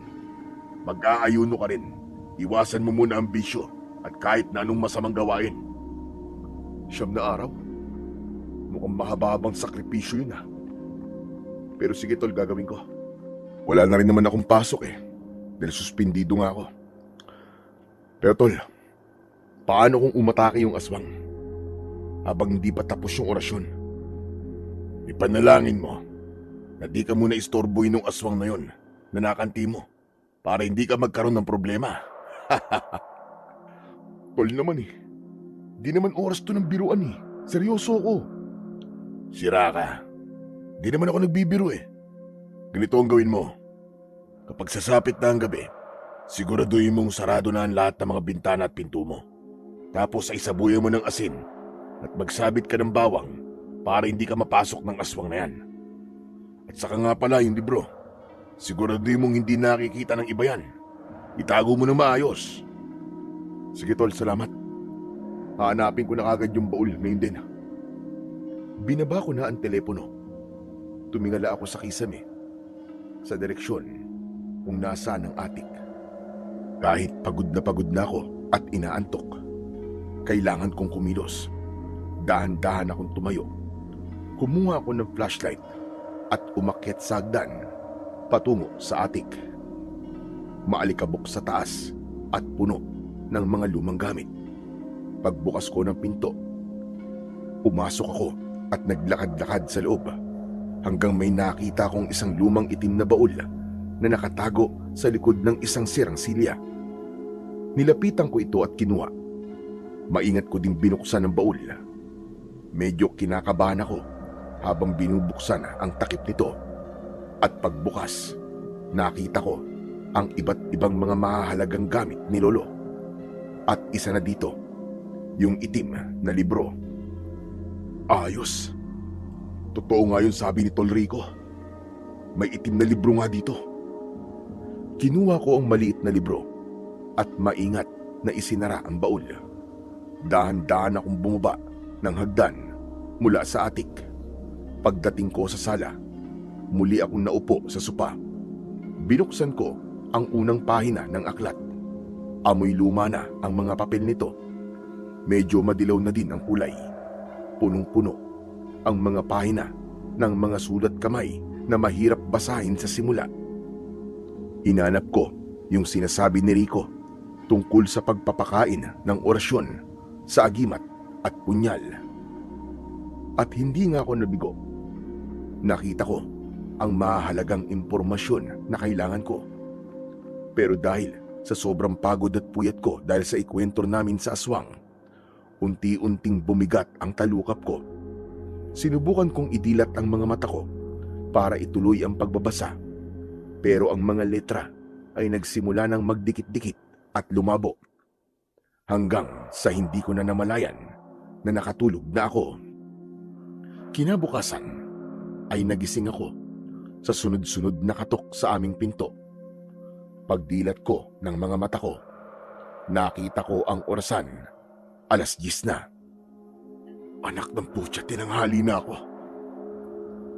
mag-aayuno ka rin. Iwasan mo muna ang bisyo at kahit na anong masamang gawain. 9 na araw? Mukhang mahababang sakripisyo yun ah. Pero sige tol, gagawin ko. Wala na rin naman akong pasok eh. Dahil suspindido nga ako. Pero tol, paano kung umatake yung aswang? Habang hindi pa tapos yung orasyon. Ipanalangin mo na di ka muna istorboy nung aswang na yon na nakanti mo para hindi ka magkaroon ng problema. Tol naman eh. Di naman oras to ng biruan eh. Seryoso ako. Sira ka. Di naman ako nagbibiro eh. Ganito ang gawin mo. Kapag sasapit na ang gabi, siguraduhin mong sarado na ang lahat ng mga bintana at pinto mo. Tapos ay sabuyan mo ng asin at magsabit ka ng bawang para hindi ka mapasok ng aswang na yan. At saka nga pala yung libro, siguraduhin mong hindi nakikita ng iba yan. Itago mo ng maayos. Sige tol, salamat. Hahanapin ko na kagad yung baul ngayon din. Binaba ko na ang telepono. Tumingala ako sa kisame, sa direksyon kung nasaan ang atik. Kahit pagod na ako at inaantok, kailangan kong kumilos. Dahan-dahan akong tumayo. Kumuha ako ng flashlight at umakyat sa hagdan patungo sa atik. Maalikabok sa taas at puno ng mga lumang gamit. Pagbukas ko ng pinto, pumasok ako at naglakad-lakad sa loob hanggang may nakita kong isang lumang itim na baul na nakatago sa likod ng isang sirang silya. Nilapitan ko ito at kinuha. Maingat ko ding binuksan ang baul. Medyo kinakabahan ako habang binubuksan ang takip nito. At pagbukas, nakita ko ang iba't ibang mga mahahalagang gamit ni Lolo. At isa na dito, yung itim na libro. Ayos. Totoo nga yun sabi ni Tol Rico. May itim na libro nga dito. Kinuha ko ang maliit na libro at maingat na isinara ang baul. Dahan-dahan akong bumaba ng hagdan mula sa atik. Pagdating ko sa sala, muli akong naupo sa sopa. Binuksan ko ang unang pahina ng aklat. Amoy luma na ang mga papel nito. Medyo madilaw na din ang kulay. Punong-puno ang mga pahina ng mga sulat kamay na mahirap basahin sa simula. Hinanap ko yung sinasabi ni Rico tungkol sa pagpapakain ng orasyon sa agimat at punyal. At hindi nga ako nabigo. Nakita ko ang mahalagang impormasyon na kailangan ko. Pero dahil sa sobrang pagod at puyat ko dahil sa ikwento namin sa aswang, unti-unting bumigat ang talukap ko. Sinubukan kong idilat ang mga mata ko para ituloy ang pagbabasa. Pero ang mga letra ay nagsimula ng magdikit-dikit at lumabo. Hanggang sa hindi ko na namalayan na nakatulog na ako. Kinabukasan ay nagising ako sa sunod-sunod na katok sa aming pinto. Pagdilat ko ng mga mata ko, nakita ko ang orasan. 10:00 na. Anak ng putya, tinanghali na ako.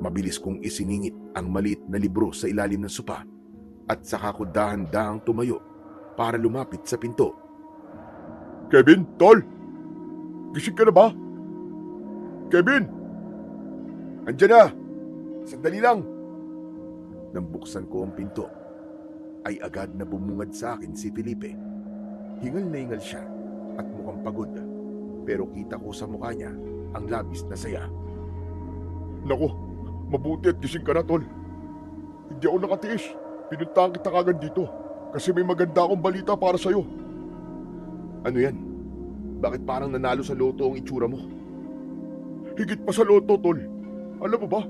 Mabilis kong isiningit ang maliit na libro sa ilalim ng sopa at saka ko dahan-dahang tumayo para lumapit sa pinto. Kevin, tol! Gising ka na ba? Kevin! Andiyan na! Sandali lang! Nang buksan ko ang pinto, ay agad na bumungad sa akin si Felipe. Hingal na hingal siya at mukhang pagod, pero kita ko sa mukha niya ang labis na saya. Naku, mabuti at gising ka na, tol. Hindi ako nakatiis. Pinuntahan kita kagad dito kasi may maganda akong balita para sa'yo. Ano yan? Bakit parang nanalo sa loto ang itsura mo? Higit pa sa loto, tol. Alam mo ba,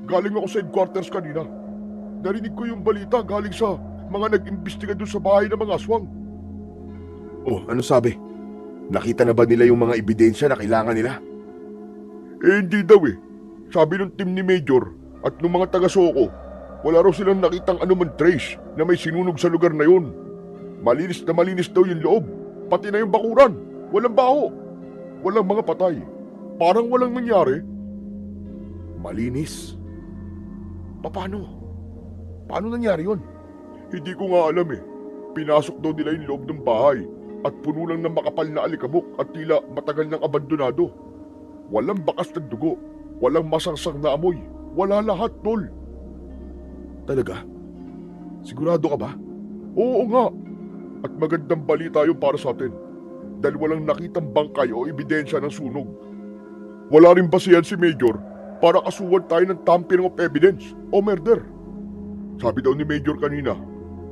galing ako sa headquarters kanina. Narinig ko yung balita galing sa mga nag-imbestiga doon sa bahay ng mga aswang. Oh, ano sabi? Nakita na ba nila yung mga ebidensya na kailangan nila? Hindi daw eh. Sabi ng team ni Major at ng mga taga-Soko, wala raw silang nakitang anuman trace na may sinunog sa lugar na yun. Malinis na malinis daw yung loob, pati na yung bakuran. Walang baho. Walang mga patay. Parang walang nangyari. Malinis? Paano? Paano nangyari yun? Hindi ko nga alam eh. Pinasok daw nila yung loob ng bahay at puno lang ng makapal na alikabok at tila matagal ng abandonado. Walang bakas ng dugo, walang masangsang na amoy, wala lahat, tol. Talaga? Sigurado ka ba? Oo nga. At magandang balita yun para sa atin dahil walang nakitang bangkay o ebidensya ng sunog. Wala rin basihan si Major para kasuhan tayo ng tampering of evidence o murder. Sabi daw ni Major kanina,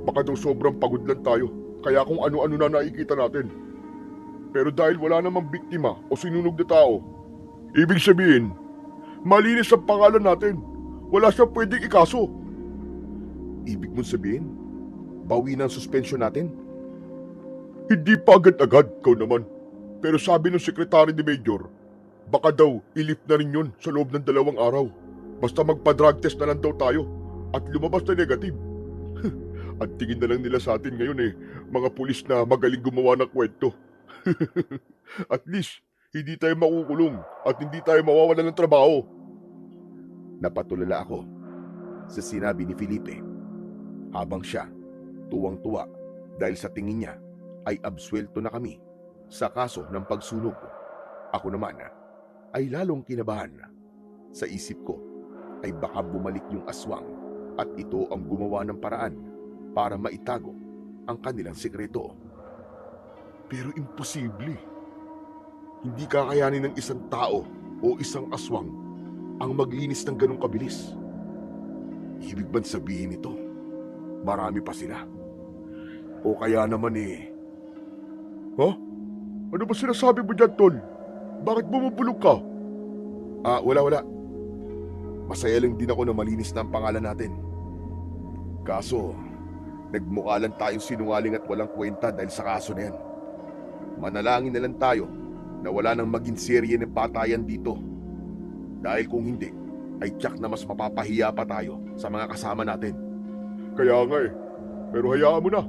baka daw sobrang pagod lang tayo kaya kung ano-ano na nakikita natin. Pero dahil wala namang biktima o sinunog na tao, ibig sabihin, malinis ang pangalan natin. Wala siyang pwedeng ikaso. Ibig mong sabihin, bawi na ang suspensyon natin? Hindi pa agad-agad, ikaw naman. Pero sabi ng sekretary ni Major, baka daw i-lift na rin yun sa loob ng 2 araw. Basta magpa-drug test na lang daw tayo at lumabas na negative. At tingin na lang nila sa atin ngayon mga pulis na magaling gumawa ng kwento. At least, hindi tayo makukulong at hindi tayo mawawalan ng trabaho. Napatulala ako sa sinabi ni Felipe habang siya tuwang-tuwa dahil sa tingin niya ay absuelto na kami sa kaso ng pagsunog. Ako naman ay lalong kinabahan. Sa isip ko ay baka bumalik yung aswang at ito ang gumawa ng paraan para maitago ang kanilang sikreto. Pero imposible. Hindi kakayanin ng isang tao o isang aswang ang maglinis ng ganong kabilis. Ibig bang sabihin ito, marami pa sila? O kaya naman Ha? Ano ba sinasabi mo dyan, Tol? Bakit bumubulog ka? Wala. Masaya lang din ako na malinis na ang pangalan natin. Kaso, nagmukha lang tayong sinungaling at walang kwenta dahil sa kaso na yan. Manalangin na lang tayo na wala nang maging serye ng patayan dito. Dahil kung hindi, ay tiyak na mas mapapahiya pa tayo sa mga kasama natin. Kaya nga pero hayaan mo na.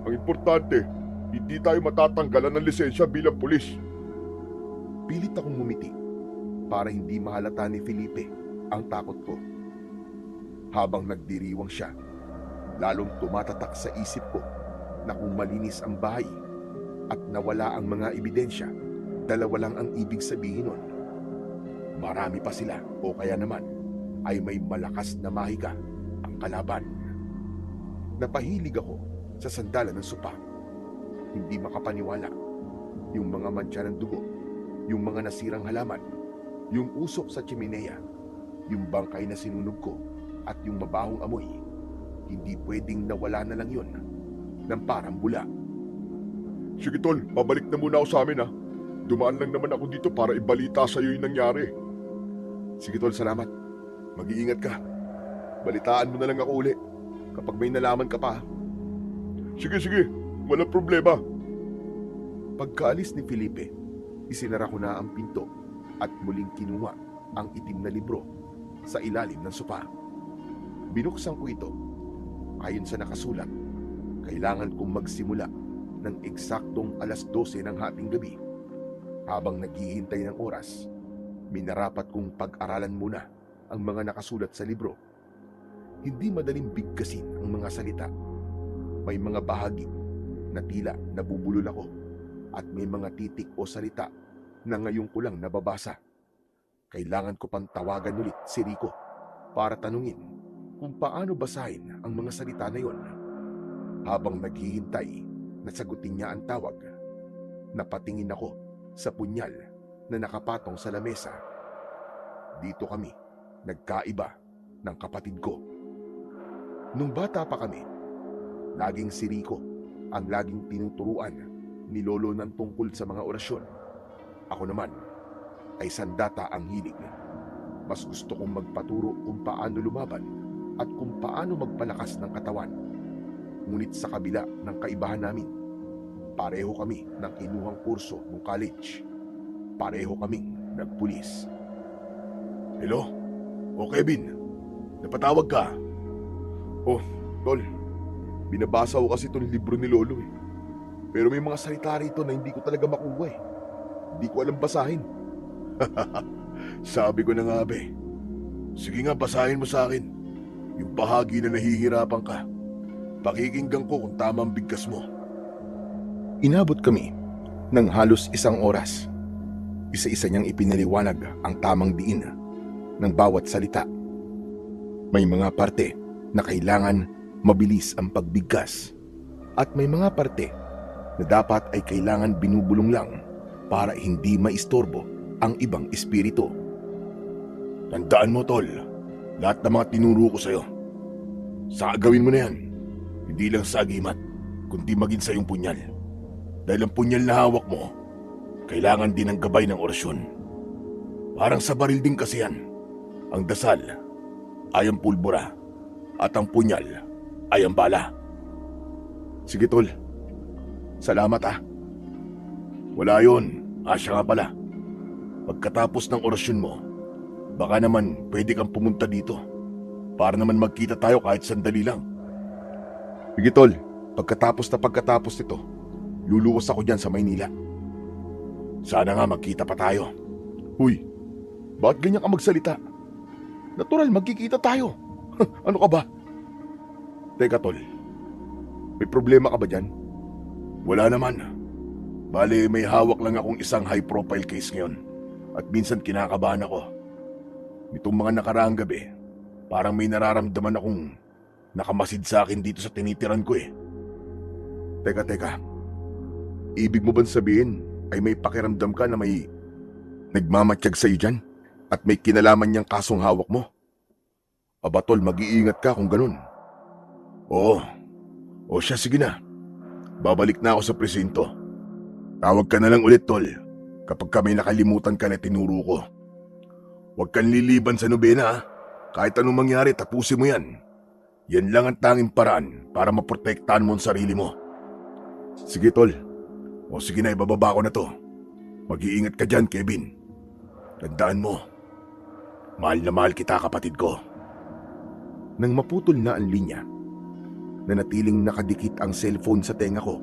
Ang importante, hindi tayo matatanggalan ng lisensya bilang pulis. Pilit akong ngumiti para hindi mahalata ni Felipe ang takot ko. Habang nagdiriwang siya, lalong tumatatak sa isip ko na kung malinis ang bahay at nawala ang mga ebidensya, 2 lang ang ibig sabihin nun. Marami pa sila o kaya naman ay may malakas na mahika ang kalaban. Napahilig ako sa sandalan ng sopa. Hindi makapaniwala. Yung mga mantsa ng dugo, yung mga nasirang halaman, yung usok sa chimenea, yung bangkay na sinunog ko, at yung mabahong amoy. Hindi pwedeng nawala na lang yun ng parang bula. Sige tol, pabalik na muna ako sa amin ha. Dumaan lang naman ako dito para ibalita sa iyo yung nangyari. Sige tol, salamat. Mag-iingat ka. Balitaan mo na lang ako uli kapag may nalaman ka pa. Sige, walang problema. Pagkaalis ni Felipe, isinara ko na ang pinto at muling kinuha ang itim na libro sa ilalim ng sopa. Binuksan ko ito. Ayon sa nakasulat, kailangan kong magsimula ng eksaktong 12:00 ng hating gabi. Habang naghihintay ng oras, minarapat kong pag-aralan muna ang mga nakasulat sa libro. Hindi madaling bigkasin ang mga salita. May mga bahagi na tila nabubulol ako at may mga titik o salita na ngayon ko lang nababasa. Kailangan ko pang tawagan ulit si Rico para tanungin kung paano basahin ang mga salita na yon. Habang naghihintay na sagutin niya ang tawag, napatingin ako sa punyal na nakapatong sa lamesa. Dito kami nagkaiba ng kapatid ko. Nung bata pa kami, laging si Rico ang laging tinuturuan ni Lolo ng tungkol sa mga orasyon. Ako naman ay sandata ang hilig. Mas gusto kong magpaturo kung paano lumaban at kung paano magpalakas ng katawan. Ngunit sa kabila ng kaibahan namin, pareho kami ng kinuhang kurso ng college. Pareho kaming nagpulis. Hello? O Kevin, napatawag ka? Oh, tol, binabasa ko kasi itong libro ni Lolo eh. Pero may mga salita rito na hindi ko talaga makuha eh. Hindi ko alam basahin. Sabi ko na nga be. Sige nga, basahin mo sa akin. Yung bahagi na nahihirapan ka. Pakikinggan ko kung tama ang bigkas mo. Inabot kami ng halos 1 oras. Isa-isa niyang ipinaliwanag ang tamang diin ng bawat salita. May mga parte na kailangan mabilis ang pagbigkas at may mga parte na dapat ay kailangan binubulong lang para hindi maistorbo ang ibang espiritu. Tandaan mo, tol, lahat ng mga tinuro ko sa'yo. Gawin mo na yan. Hindi lang sa agimat, kundi maging sa iyong punyal. Dahil ang punyal na hawak mo, kailangan din ng gabay ng orasyon. Parang sa baril din kasi yan. Ang dasal ay ang pulbura at ang punyal ay ang bala. Sige, tol. Salamat ah. Wala yun. Asya nga pala. Pagkatapos ng orasyon mo, baka naman pwede kang pumunta dito para naman magkita tayo kahit sandali lang. Sige, tol. Pagkatapos nito, luluwas ako dyan sa Maynila. Sana nga magkita pa tayo. Huy, bakit ganyan ka magsalita? Natural, magkikita tayo. Ano ka ba? Teka, tol. May problema ka ba dyan? Wala naman. Bale, may hawak lang akong isang high-profile case ngayon. At minsan kinakabahan ako. Nitong mga nakaraang gabi, parang may nararamdaman akong nakamasid sa akin dito sa tinitiran ko eh. Teka. Ibig mo bang sabihin ay may pakiramdam ka na may nagmamatiyag sa'yo dyan? At may kinalaman niyang kasong hawak mo? Aba tol, mag-iingat ka kung ganun. Oo. O siya, sige na. Babalik na ako sa presinto. Tawag ka na lang ulit, tol, kapag ka may nakalimutan ka na tinuro ko. Huwag kang liliban sa nobena, ha? Kahit anong mangyari, tapusin mo yan. Yan lang ang tanging paraan para maprotektahan mo ang sarili mo. Sige, tol. O sige na, ibababa ko na to. Mag-iingat ka dyan, Kevin. Tandaan mo, mahal na mahal kita, kapatid ko. Nang maputol na ang linya, nanatiling nakadikit ang cellphone sa tenga ko.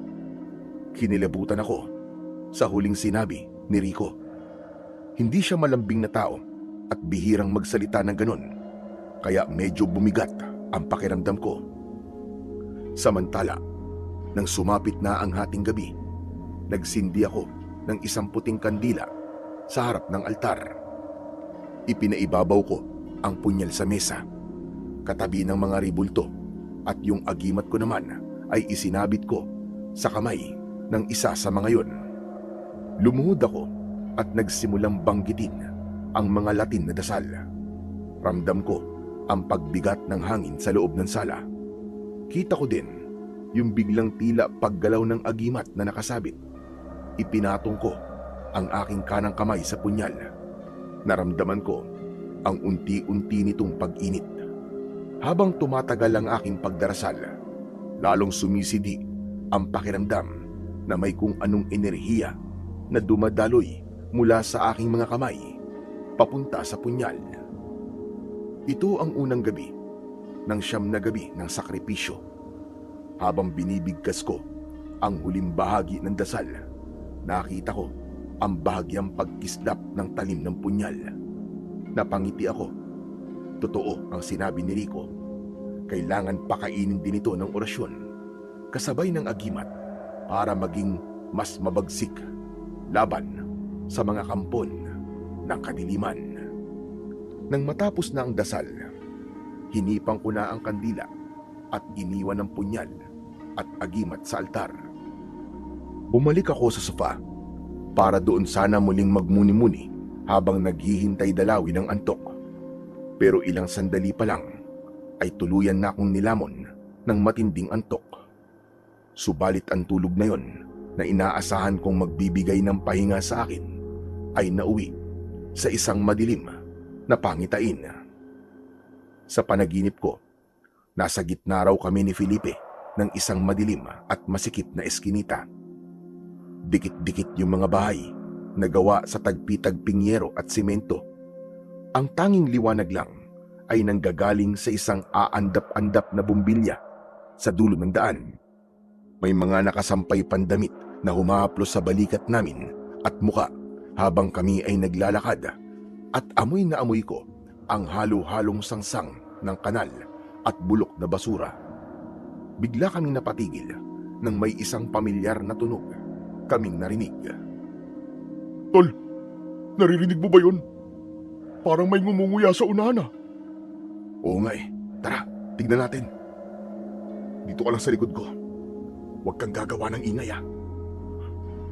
Kinilabutan ako sa huling sinabi ni Rico. Hindi siya malambing na tao at bihirang magsalita ng ganon, kaya medyo bumigat ang pakiramdam ko. Samantala, nang sumapit na ang hating gabi, nagsindi ako ng isang puting kandila sa harap ng altar. Ipinaibabaw ko ang punyal sa mesa, katabi ng mga ribulto, at yung agimat ko naman ay isinabit ko sa kamay ng isa sa mga yon. Lumuhod ako at nagsimulang banggitin ang mga Latin na dasal. Ramdam ko ang pagbigat ng hangin sa loob ng sala. Kita ko din yung biglang tila paggalaw ng agimat na nakasabit. Ipinatong ko ang aking kanang kamay sa punyal. Naramdaman ko ang unti-unti nitong pag-init. Habang tumatagal ang aking pagdarasal, lalong sumisidi ang pakiramdam na may kung anong enerhiya na dumadaloy mula sa aking mga kamay papunta sa punyal. Ito ang unang gabi ng 9 na gabi ng sakripisyo. Habang binibigkas ko ang huling bahagi ng dasal, nakita ko ang bahagyang pagkislap ng talim ng punyal. Napangiti ako. Totoo ang sinabi ni Rico. Kailangan pakainin din ito ng orasyon, kasabay ng agimat, para maging mas mabagsik laban sa mga kampon ng kadiliman. Nang matapos na ang dasal, hinipang ko na ang kandila at iniwan ang punyal at agimat sa altar. Bumalik ako sa sofa para doon sana muling magmuni-muni habang naghihintay dalawi ng antok. Pero ilang sandali pa lang ay tuluyan na akong nilamon ng matinding antok. Subalit ang tulog na yon na inaasahan kong magbibigay ng pahinga sa akin ay nauwi sa isang madilim na pangitain. Sa panaginip ko, nasa gitna raw kami ni Felipe ng isang madilim at masikip na eskinita. Dikit-dikit yung mga bahay na gawa sa tagpi-tagping yero at simento. Ang tanging liwanag lang ay nanggagaling sa isang aandap-andap na bumbilya sa dulo ng daan. May mga nakasampay pandamit na humahaplos sa balikat namin at muka habang kami ay naglalakad, at amoy na amoy ko ang halo-halong sangsang ng kanal at bulok na basura. Bigla kaming napatigil nang may isang pamilyar na tunog kaming narinig. Tol, naririnig mo ba yun? Parang may ngumunguya sa unahan. Oo nga eh. Tara, tignan natin. Dito ka lang sa likod ko. Huwag kang gagawa ng ingay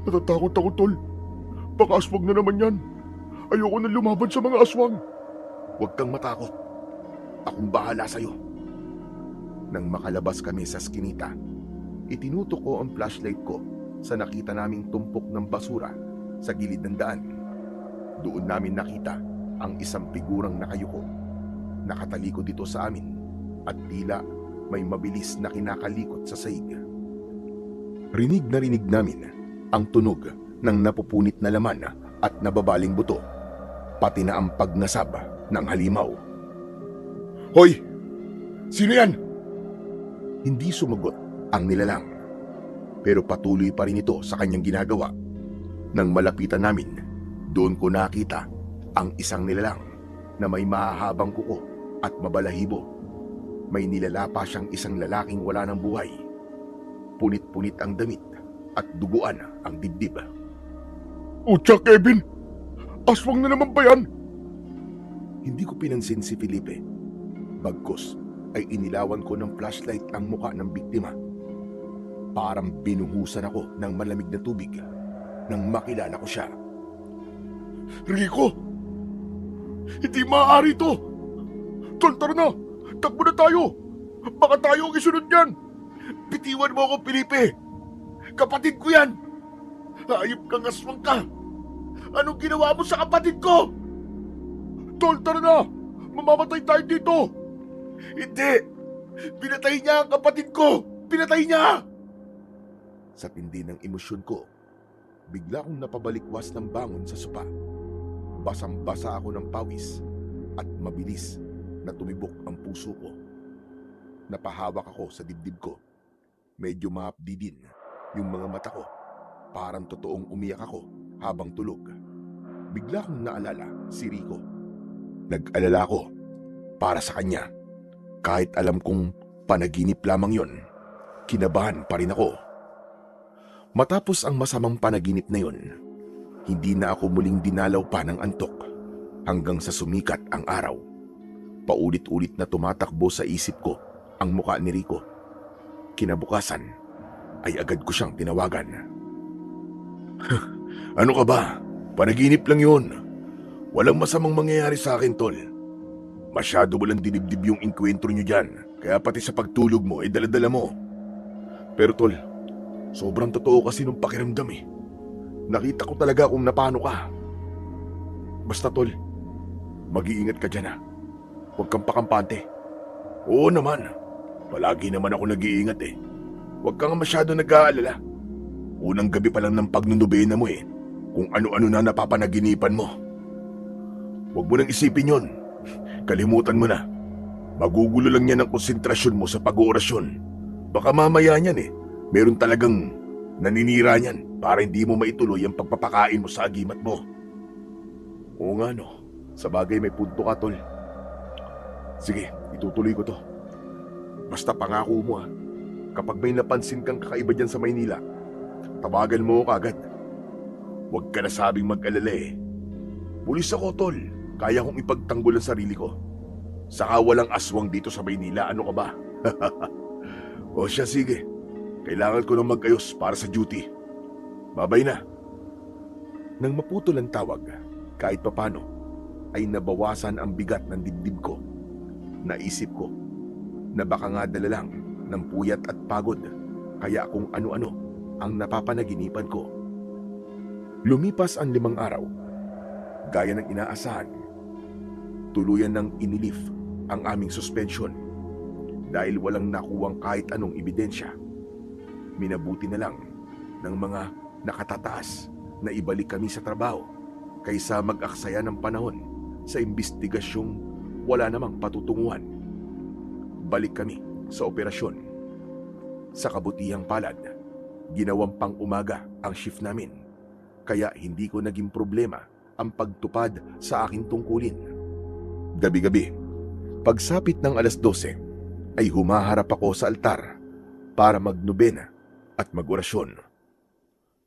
Natatakot ako, Tol. Baka aswang na naman yan. Ayoko na lumaban sa mga aswang. Huwag kang matakot. Akong bahala sa'yo. Nang makalabas kami sa skinita, itinutok ko ang flashlight ko sa nakita naming tumpok ng basura sa gilid ng daan. Doon namin nakita ang isang figurang nakayuko. Nakatalikod dito sa amin at tila may mabilis na kinakalikot sa saig. Rinig na rinig namin ang tunog ng napupunit na laman at nababaling buto, pati na ang pagnasab ng halimaw. Hoy! Sino yan? Hindi sumagot ang nilalang, pero patuloy pa rin ito sa kanyang ginagawa. Nang malapitan namin, doon ko nakita ang isang nilalang na may mahahabang kuko at mabalahibo. May nilalapa siyang isang lalaking wala ng buhay. Punit-punit ang damit at duguan ang dibdib. Utya, Kevin! Aswang na naman ba yan? Hindi ko pinansin si Felipe. Bagkus ay inilawan ko ng flashlight ang muka ng biktima. Parang binuhusan ako ng malamig na tubig nang makilala ko siya. Rico! Hindi maaari to! Tol, tara na! Takbo na tayo! Baka tayo ang isunod niyan! Bitiwan mo ako, Felipe! Kapatid ko yan! Hayop kang aswang ka! Anong ginawa mo sa kapatid ko? Tol, tara na! Mamamatay tayo dito! Hindi! Pinatay niya ang kapatid ko! Pinatay niya! Sa tindi ng emosyon ko, bigla kong napabalikwas ng bangon sa sopa. Basang-basa ako ng pawis at mabilis na tumibok ang puso ko. Napahawak ako sa dibdib ko. Medyo mahapdi din yung mga mata ko. Parang totoong umiyak ako habang tulog. Bigla kong naalala si Rico. Nag-alala ko para sa kanya. Kahit alam kong panaginip lamang yon, kinabahan pa rin ako. Matapos ang masamang panaginip na yon, hindi na ako muling dinalaw pa ng antok hanggang sa sumikat ang araw. Paulit-ulit na tumatakbo sa isip ko ang mukha ni Rico. Kinabukasan ay agad ko siyang tinawagan. Ano ka ba? Panaginip lang yun. Walang masamang mangyayari sa akin, Tol. Masyado mo lang dinibdib yung inkwentro nyo dyan, kaya pati sa pagtulog mo ay daladala mo. Pero Tol, sobrang totoo kasi nung pakiramdam eh. Nakita ko talaga kung napano ka. Basta Tol, mag-iingat ka dyan ha. Huwag kang pakampante. Oo naman, palagi naman ako nag-iingat eh. Huwag kang masyado nag-aalala. Unang gabi pa lang ng pagnunubena mo eh, kung ano-ano na napapanaginipan mo. Huwag mo nang isipin yon. Kalimutan mo na. Magugulo lang yan ang konsentrasyon mo sa pag-oorasyon. Baka mamaya niyan eh, meron talagang naninira niyan para hindi mo maituloy ang pagpapakain mo sa agimat mo. Oo nga no, sa bagay may punto ka, Tol. Sige, itutuloy ko to. Basta pangako mo kapag may napansin kang kakaiba dyan sa Maynila, tawagan mo ako agad. Huwag ka na sabing mag-alala eh. Pulis ako, Tol. Kaya kong ipagtanggol ang sarili ko. Saka walang aswang dito sa Maynila, ano ka ba? O siya, sige. Kailangan ko nang mag-ayos para sa duty. Babay na. Nang maputol ang tawag, kahit papano, ay nabawasan ang bigat ng dibdib ko. Naisip ko, na baka nga dala lang ng puyat at pagod kaya kung ano-ano ang napapanaginipan ko. Lumipas ang 5 araw. Gaya ng inaasahan, tuluyan ng inilif ang aming suspension dahil walang nakuwang kahit anong ebidensya. Minabuti na lang ng mga nakatataas na ibalik kami sa trabaho kaysa mag-aksaya ng panahon sa imbestigasyong wala namang patutunguhan. Balik kami sa operasyon. Sa kabutihang palad, ginawang pang-umaga ang shift namin, kaya hindi ko naging problema ang pagtupad sa aking tungkulin. Gabi-gabi, pagsapit ng 12:00, ay humaharap ako sa altar para magnobena at magorasyon.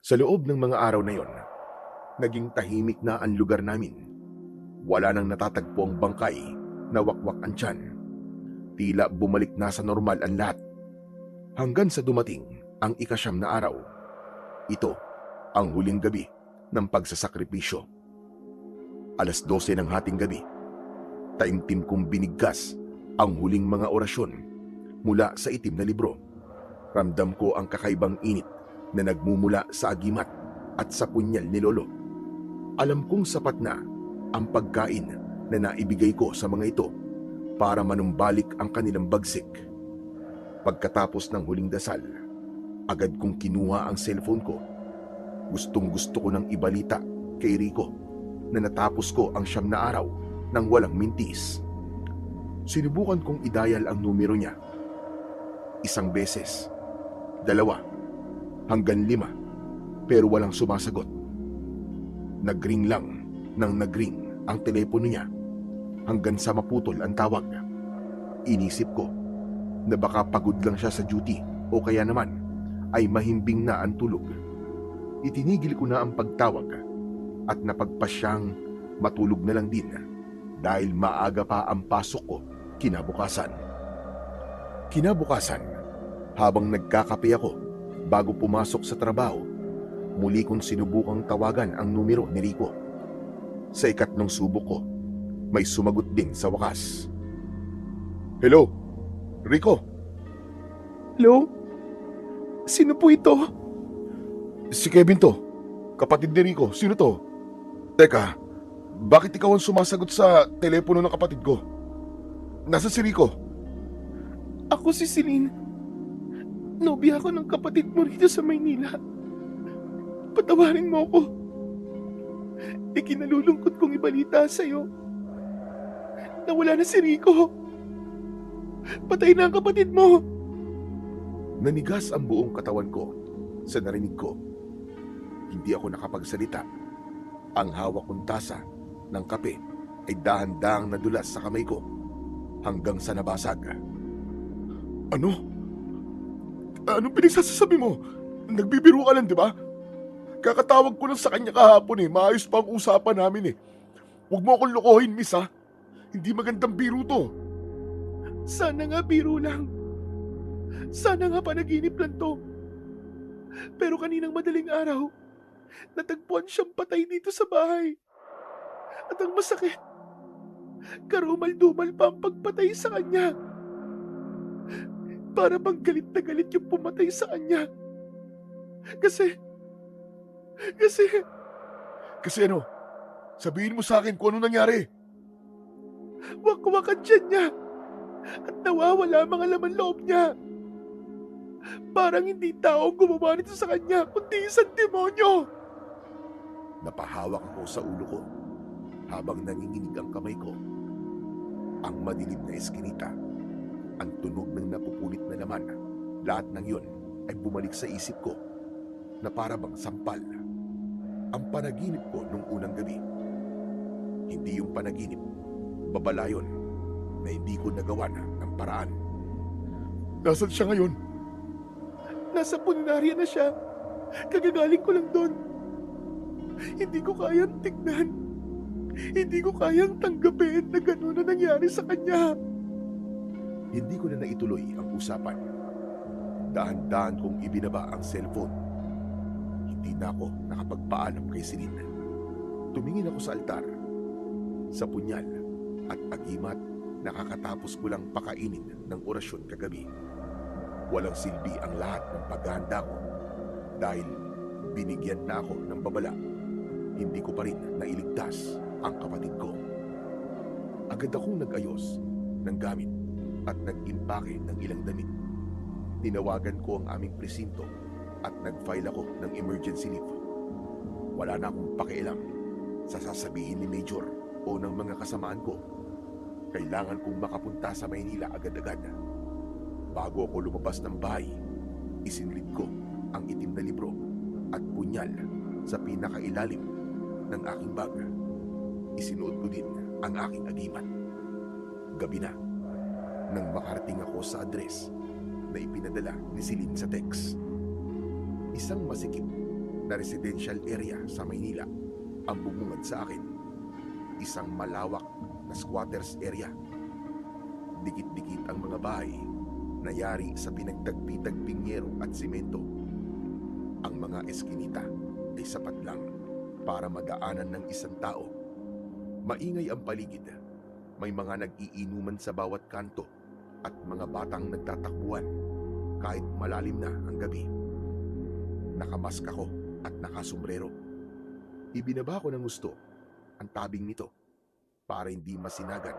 Sa loob ng mga araw na yon, naging tahimik na ang lugar namin. Wala nang natatagpo ang bangkay na wakwak ang tiyan. Tila bumalik na sa normal ang lahat. Hanggang sa dumating ang 9 na araw. Ito ang huling gabi ng pagsasakripisyo. 12:00 ng hating gabi, taimtim kong binigkas ang huling mga orasyon mula sa itim na libro. Ramdam ko ang kakaibang init na nagmumula sa agimat at sa punyal ni Lolo. Alam kong sapat na ang pagkain na naibigay ko sa mga ito para manumbalik ang kanilang bagsik. Pagkatapos ng huling dasal, agad kong kinuha ang cellphone ko. Gustong-gusto ko nang ibalita kay Rico na natapos ko ang 9 na araw nang walang mintis. Sinubukan kong i-dial ang numero niya. 1 beses, 2, hanggang 5, pero walang sumasagot. Nagring lang nang nagring ang telepono niya hanggang sa maputol ang tawag. Inisip ko na baka pagod lang siya sa duty o kaya naman ay mahimbing na ang tulog. Itinigil ko na ang pagtawag at napagpasyang matulog na lang din dahil maaga pa ang pasok ko kinabukasan. Habang nagkakape ako bago pumasok sa trabaho, muli kong sinubukang tawagan ang numero ni Rico. Sa 3 subok ko, may sumagot din sa wakas. Hello, Rico? Hello? Sino po ito? Si Kevin to. Kapatid ni Rico. Sino to? Teka, bakit ikaw ang sumasagot sa telepono ng kapatid ko? Nasa si Rico? Ako si Celine. Nobya ako ng kapatid mo rito sa Maynila. Patawarin mo ako. Ikinalulungkot kong ibalita sa'yo na wala na si Rico. Patay na ang kapatid mo. Nanigas ang buong katawan ko sa narinig ko. Hindi ako nakapagsalita. Ang hawak kong tasa ng kape ay dahan-dahang nadulas sa kamay ko hanggang sa nabasag. Ano? Anong pinagsasabi mo? Nagbibiro ka lang, di ba? Kakatawag ko lang sa kanya kahapon Maayos pa ang usapan namin Huwag mo akong lokohin, miss ha. Hindi magandang biro to. Sana nga biro lang. Sana nga panaginip lang to. Pero kaninang madaling araw, natagpuan siyang patay dito sa bahay. At ang masakit, karumal-dumal pa ang pagpatay sa kanya. Para bang galit na galit yung pumatay sa kanya. Kasi ano? Sabihin mo sa akin kung ano nangyari. Wakwak ang tiyan niya at nawawala mga laman loob niya. Parang hindi tao ang gumawa nito sa kanya, kundi isang demonyo. Napahawak ako sa ulo ko habang nanginginig ang kamay ko. Ang madilim na eskinita, ang tunog ng napupunit na laman, lahat ng yun ay bumalik sa isip ko na para bang sampal. Ang panaginip ko nung unang gabi. Hindi yung panaginip, babala yun na hindi ko nagawa ng paraan. Nasaan siya ngayon? Nasa punarya na siya. Kagagaling ko lang doon. Hindi ko kayang tignan. Hindi ko kayang tanggapin na gano'n na nangyari sa kanya. Hindi ko na naituloy ang usapan. Dahan-dahan kong ibinaba ang cellphone. Hindi na ako nakapagpaalam kay Celine. Tumingin ako sa altar, sa punyal at agimat Nakakatapos ko lang pakainin ng orasyon kagabi. Walang silbi ang lahat ng paghahanda ko dahil binigyan na ako ng babala. Hindi ko pa rin nailigtas ang kapatid ko. Agad akong nag-ayos ng gamit at nag-impake ng ilang damit. Tinawagan ko ang aming presinto at nag-file ako ng emergency leave. Wala na akong pakialam sa sasabihin ni Major o ng mga kasamaan ko. Kailangan kong makapunta sa Maynila agad-agad. Bago ako lumabas ng bahay, isinlid ko ang itim na libro at punyal sa pinakailalim ng aking bag. Isinuot ko din ang aking agimat. Gabi na nang makarating ako sa address na ipinadala ni Celine sa text. Isang masikip na residential area sa Maynila ang bumungad sa akin. Isang malawak na squatters area. Dikit-dikit ang mga bahay na yari sa pinagtagpi-tagping yero at simento. Ang mga eskinita ay sapat lang para madaanan ng isang tao. Maingay ang paligid. May mga nag-iinuman sa bawat kanto at mga batang nagtatakbuhan kahit malalim na ang gabi. Nakamask ako at nakasombrero. Ibinaba ko ng gusto ang tabing nito para hindi masinagan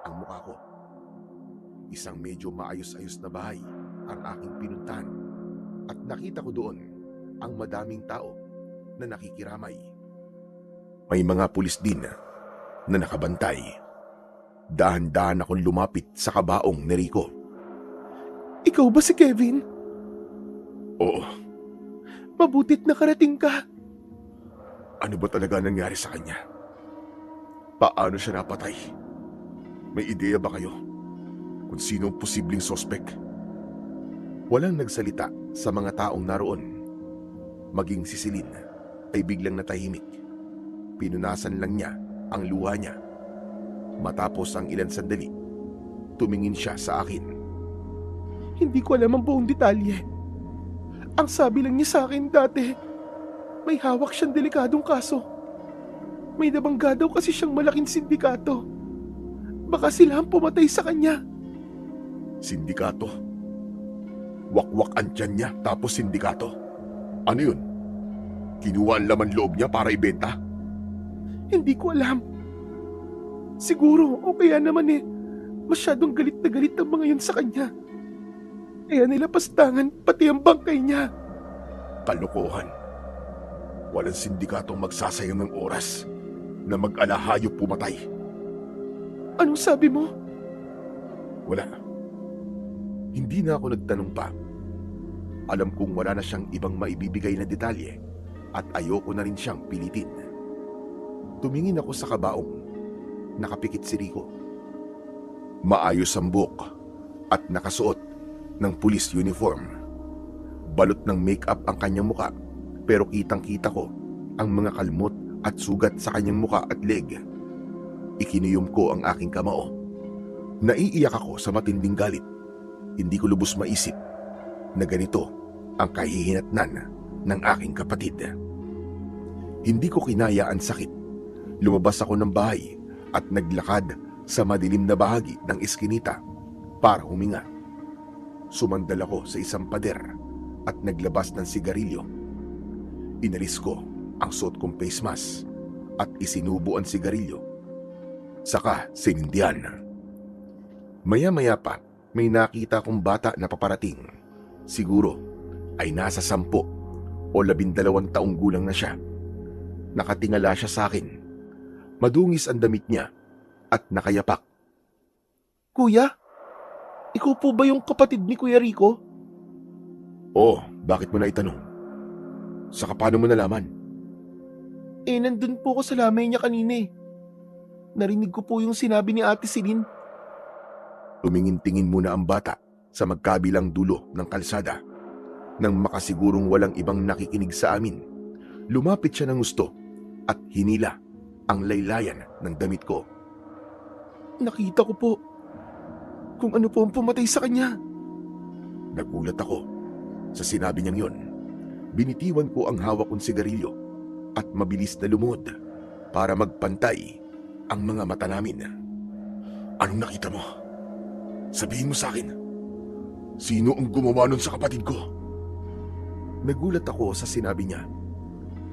ang mukha ko. Isang medyo maayos-ayos na bahay ang aking pinuntahan at nakita ko doon ang madaming tao na nakikiramay. May mga pulis din na nakabantay. Dahan-dahan akong lumapit sa kabaong ni Rico. Ikaw ba si Kevin? Oo. Mabutit nakarating ka. Ano ba talaga nangyari sa kanya? Paano siya napatay? May ideya ba kayo kung sino ang posibleng sospek? Walang nagsalita sa mga taong naroon. Maging si Celine ay biglang natahimik. Pinunasan lang niya ang luha niya. Matapos ang ilang sandali, tumingin siya sa akin. Hindi ko alam ang buong detalye. Ang sabi lang niya sa akin dati, may hawak siyang delikadong kaso. May nabangga daw kasi siyang malaking sindikato. Baka sila ang pumatay sa kanya. Sindikato? Wakwak ang tiyan niya tapos sindikato? Ano yun? Kinuha ang laman loob niya para ibenta? Hindi ko alam. Siguro o kaya naman masyadong galit na galit ang mga yun sa kanya. Kaya nila pastangan pati ang bangkay niya. Kalokohan. Walang sindikatong magsasayang ng oras na mag-alahayop pumatay. Anong sabi mo? Wala. Hindi na ako nagtanong pa. Alam kong wala na siyang ibang maibibigay na detalye at ayoko na rin siyang pilitin. Tumingin ako sa kabaong. Nakapikit si Rico. Maayos ang buhok at nakasuot ng police uniform. Balot ng makeup ang kanyang muka pero kitang-kita ko ang mga kalmot at sugat sa kanyang muka at leg. Ikinuyom ko ang aking kamao. Naiiyak ako sa matinding galit. Hindi ko lubos maisip na ganito ang kahihinatnan ng aking kapatid. Hindi ko kinaya ang sakit. Lumabas ako ng bahay at naglakad sa madilim na bahagi ng eskinita para huminga. Sumandal ako sa isang pader at naglabas ng sigarilyo. Inalis ko ang suot kong face mask at isinubo ang sigarilyo. Saka sinindihan. Maya-maya pa may nakita kong bata na paparating. Siguro ay nasa 10 o 12 taong gulang na siya. Nakatingala siya sa akin. Madungis ang damit niya at nakayapak. Kuya, ikaw po ba yung kapatid ni Kuya Rico? Oo, bakit mo na itanong? Saka paano mo nalaman? Nandun po ko sa lamay niya kanina. Narinig ko po yung sinabi ni Ate Celine. Tumingin-tingin muna ang bata sa magkabilang dulo ng kalsada. Nang makasigurong walang ibang nakikinig sa amin, lumapit siya ng gusto at hinila ang laylayan ng damit ko. Nakita ko po kung ano po ang pumatay sa kanya. Nagulat ako sa sinabi niyang yon. Binitiwan ko ang hawak kong sigarilyo at mabilis na lumod para magpantay ang mga mata namin. Anong nakita mo? Sabihin mo sa akin. Sino ang gumawa nun sa kapatid ko? Nagulat ako sa sinabi niya.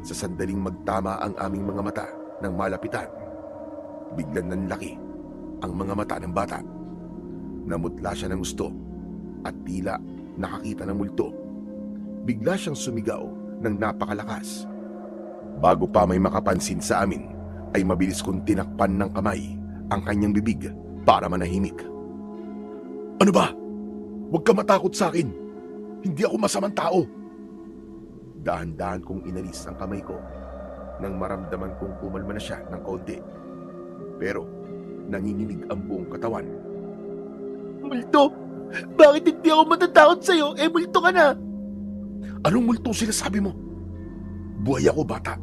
Sa sandaling magtama ang aming mga mata ng malapitan, biglang nanlaki ang mga mata ng bata. Namutla siya ng gusto at tila nakakita ng multo. Bigla siyang sumigaw ng napakalakas. Bago pa may makapansin sa amin, ay mabilis kong tinakpan ng kamay ang kanyang bibig para manahimik. Ano ba? Huwag ka matakot sa akin. Hindi ako masamang tao. Dahan-dahan kong inalis ang kamay ko nang maramdaman kong kumalma na siya ng konti. Pero nanginginig ang buong katawan. Multo! Bakit hindi ako matatakot sa'yo? Multo ka na! Anong multo sinasabi mo? Buhay ako, bata.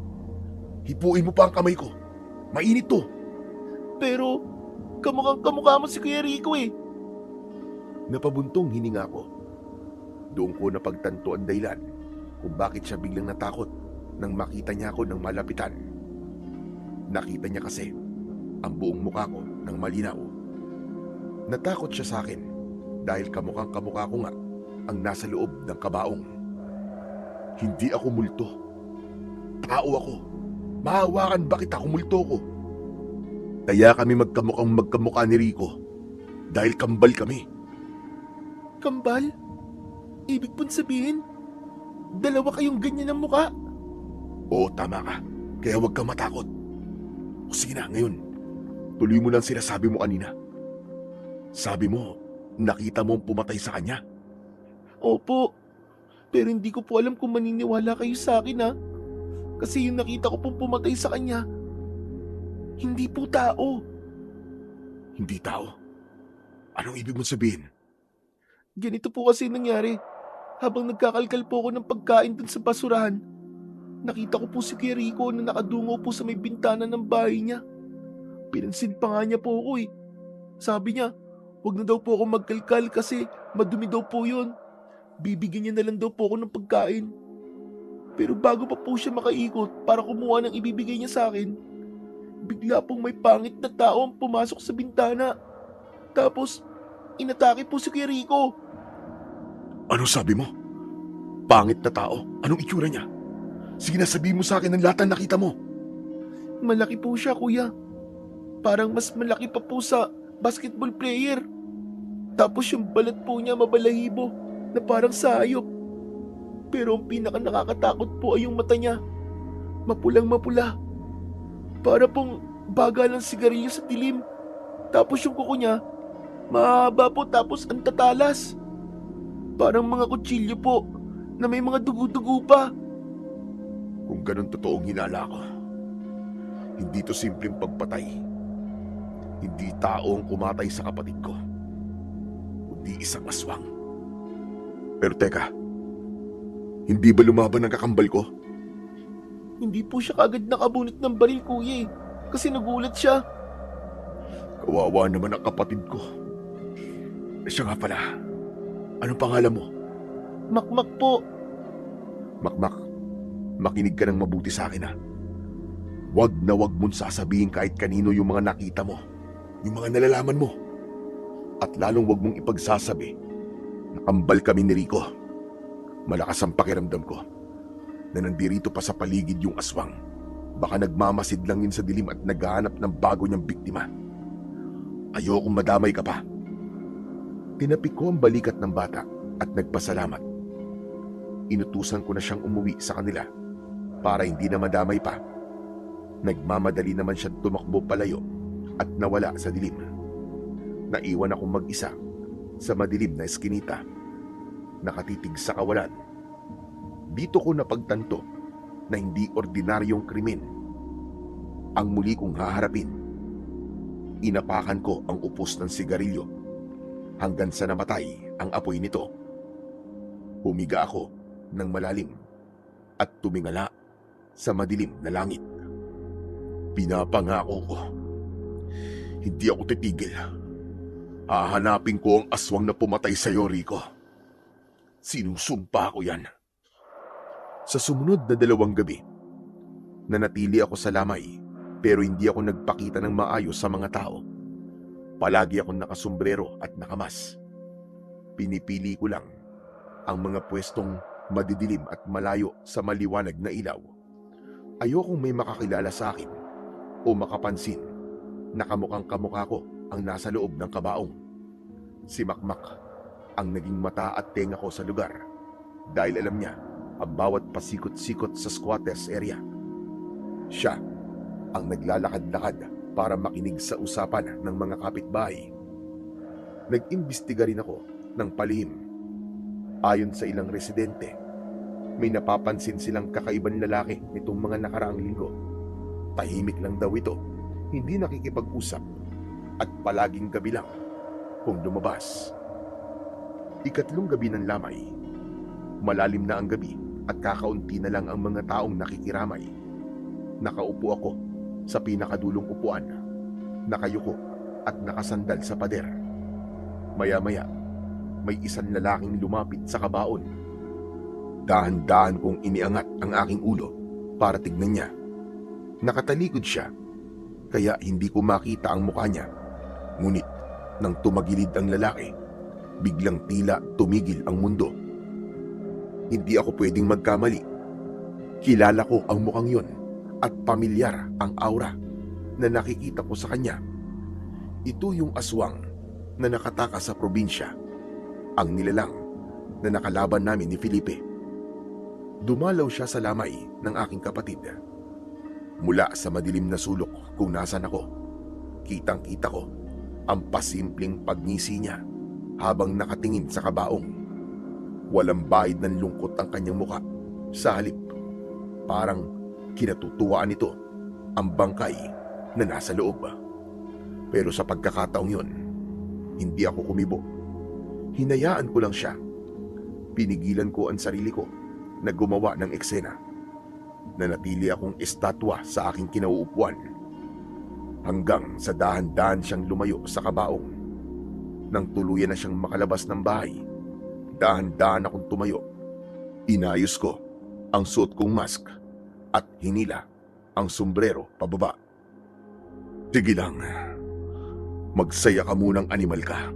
Hipuin mo pa ang kamay ko. Mainit to. Pero kamukha mo si Kuya Rico eh. Napabuntong hininga ko. Doon ko napagtanto ang dahilan kung bakit siya biglang natakot nang makita niya ako ng malapitan. Nakita niya kasi ang buong mukha ko ng malinaw. Natakot siya sa akin dahil kamukhang-kamukha ko nga ang nasa loob ng kabaong. Hindi ako multo. Tao ako. Mahawakan ba kita kung multo ko? Kaya kami magkamukha ni Rico dahil kambal kami. Kambal? Ibig pong sabihin, dalawa kayong ganyan ng mukha? Oo, tama ka. Kaya huwag kang matakot. O sige na, ngayon, tuloy mo lang sinasabi mo kanina. Sabi mo, nakita mo ang pumatay sa kanya? Opo, pero hindi ko po alam kung maniniwala kayo sa akin ha. Kasi yung nakita ko pong pumatay sa kanya, hindi po tao. Hindi tao? Anong ibig mong sabihin? Ganito po kasi nangyari. Habang nagkakalkal po ako ng pagkain dun sa basurahan, nakita ko po si Kuya Rico na nakadungo po sa may bintana ng bahay niya. Pinansin pa nga niya po ako eh. Sabi niya, huwag na daw po ako magkalkal kasi madumi daw po yun. Bibigyan niya na lang daw po ako ng pagkain. Pero bago pa po siya makaikot para kumuha ng ibibigay niya sa akin, bigla pong may pangit na tao ang pumasok sa bintana. Tapos, inatake po si Kuya Rico. Ano sabi mo? Pangit na tao? Anong itsura niya? Sige na, sabihin mo sa akin ang lahat ng nakita mo. Malaki po siya, kuya. Parang mas malaki pa po sa basketball player. Tapos yung balat po niya mabalahibo na parang sayop. Pero ang pinaka nakakatakot po ay yung mata niya. Mapulang mapula. Para pong baga ng sigarilyo sa dilim. Tapos yung kuko niya, mahaba po tapos ang tatalas. Parang mga kutsilyo po na may mga dugo-dugo pa. Kung ganun totoong hinala ko, hindi to simpleng pagpatay. Hindi tao ang kumatay sa kapatid ko, kundi isang aswang. Pero teka, hindi ba lumaban ang kakambal ko? Hindi po siya kagad nakabunot ng baril, kuya eh. Kasi nagulat siya. Kawawa naman ang kapatid ko. Siya nga pala, anong pangalan mo? Makmak po. Makmak, makinig ka ng mabuti sa akin ha. Wag na wag mong sasabihin kahit kanino yung mga nakita mo, yung mga nalalaman mo. At lalong wag mong ipagsasabi na kambal kami ni Rico. Malakas ang pakiramdam ko na nandirito pa sa paligid yung aswang. Baka nagmamasid lang yun sa dilim at naghahanap ng bago niyang biktima. Ayokong madamay ka pa. Tinapik ko ang balikat ng bata at nagpasalamat. Inutusan ko na siyang umuwi sa kanila para hindi na madamay pa. Nagmamadali naman siyang tumakbo palayo at nawala sa dilim. Naiwan akong mag-isa sa madilim na eskinita, nakatitig sa kawalan. Dito ko napagtanto na hindi ordinaryong krimen ang muli kong haharapin. Inapakan ko ang upos ng sigarilyo hanggang sa namatay ang apoy nito. Humiga ako ng malalim at tumingala sa madilim na langit. Pinapangako ko, hindi ako titigil. Hahanapin ko ang aswang na pumatay sa iyo, Rico. Sinusumpa ko yan. Sa sumunod na 2 gabi, nanatili ako sa lamay pero hindi ako nagpakita ng maayos sa mga tao. Palagi akong nakasombrero at nakamas. Pinipili ko lang ang mga pwestong madidilim at malayo sa maliwanag na ilaw. Ayokong may makakilala sa akin o makapansin na kamukhang kamukha ko ang nasa loob ng kabaong. Si Makmak ang naging mata at tenga ko sa lugar dahil alam niya ang bawat pasikot-sikot sa squatters area. Siya ang naglalakad-lakad para makinig sa usapan ng mga kapitbahay. Nag-imbestiga rin ako ng palihim. Ayon sa ilang residente, may napapansin silang kakaibang lalaki nitong mga nakaraang linggo. Tahimik lang daw ito, hindi nakikipag-usap at palaging gabi lang kung lumabas. Ikatlong gabi ng lamay. Malalim na ang gabi at kakaunti na lang ang mga taong nakikiramay. Nakaupo ako sa pinakadulong upuan, nakayuko at nakasandal sa pader. Maya-maya, may isang lalaking lumapit sa kabaon. Dahan-dahan kong iniangat ang aking ulo para tignan niya. Nakatalikod siya, kaya hindi ko makita ang mukha niya. Ngunit nang tumagilid ang lalaki, biglang tila tumigil ang mundo. Hindi ako pwedeng magkamali. Kilala ko ang mukhang yon at pamilyar ang aura na nakikita ko sa kanya. Ito yung aswang na nakatakas sa probinsya, ang nilalang na nakalaban namin ni Felipe. Dumalaw siya sa lamay ng aking kapatid. Mula sa madilim na sulok kung nasan ako, kitang-kita ko ang pasimpleng pagngisi niya habang nakatingin sa kabaong. Walang bahid ng lungkot ang kanyang muka. Sa halip, parang kinatutuwaan nito ang bangkay na nasa loob. Pero sa pagkakataong yon, hindi ako kumibo. Hinayaan ko lang siya. Pinigilan ko ang sarili ko na gumawa ng eksena. Nanatili akong estatwa sa aking kinauupuan hanggang sa dahan-dahan siyang lumayo sa kabaong. Nang tuluyan na siyang makalabas ng bahay, dahan-dahan akong tumayo. Inayos ko ang suot kong mask at hinila ang sombrero pababa. Sige lang, magsaya ka munang animal ka.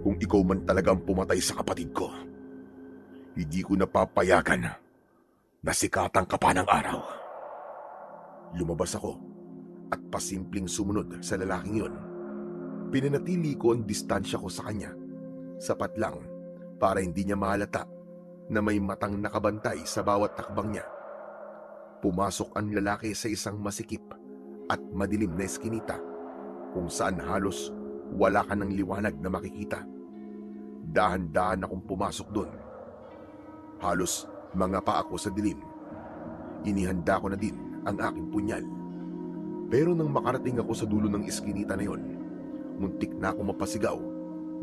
Kung ikaw man talaga ang pumatay sa kapatid ko, hindi ko napapayagan na sikatan ka pa ng araw. Lumabas ako at pasimpleng sumunod sa lalaking yon. Pinanatili ko ang distansya ko sa kanya, sapat lang para hindi niya mahalata na may matang nakabantay sa bawat takbang niya. Pumasok ang lalaki sa isang masikip at madilim na eskinita kung saan halos wala ka ng liwanag na makikita. Dahan-dahan akong pumasok doon. Halos mga pa ako sa dilim. Inihanda ko na din ang aking punyal. Pero nang makarating ako sa dulo ng eskinita na yon, muntik na akong mapasigaw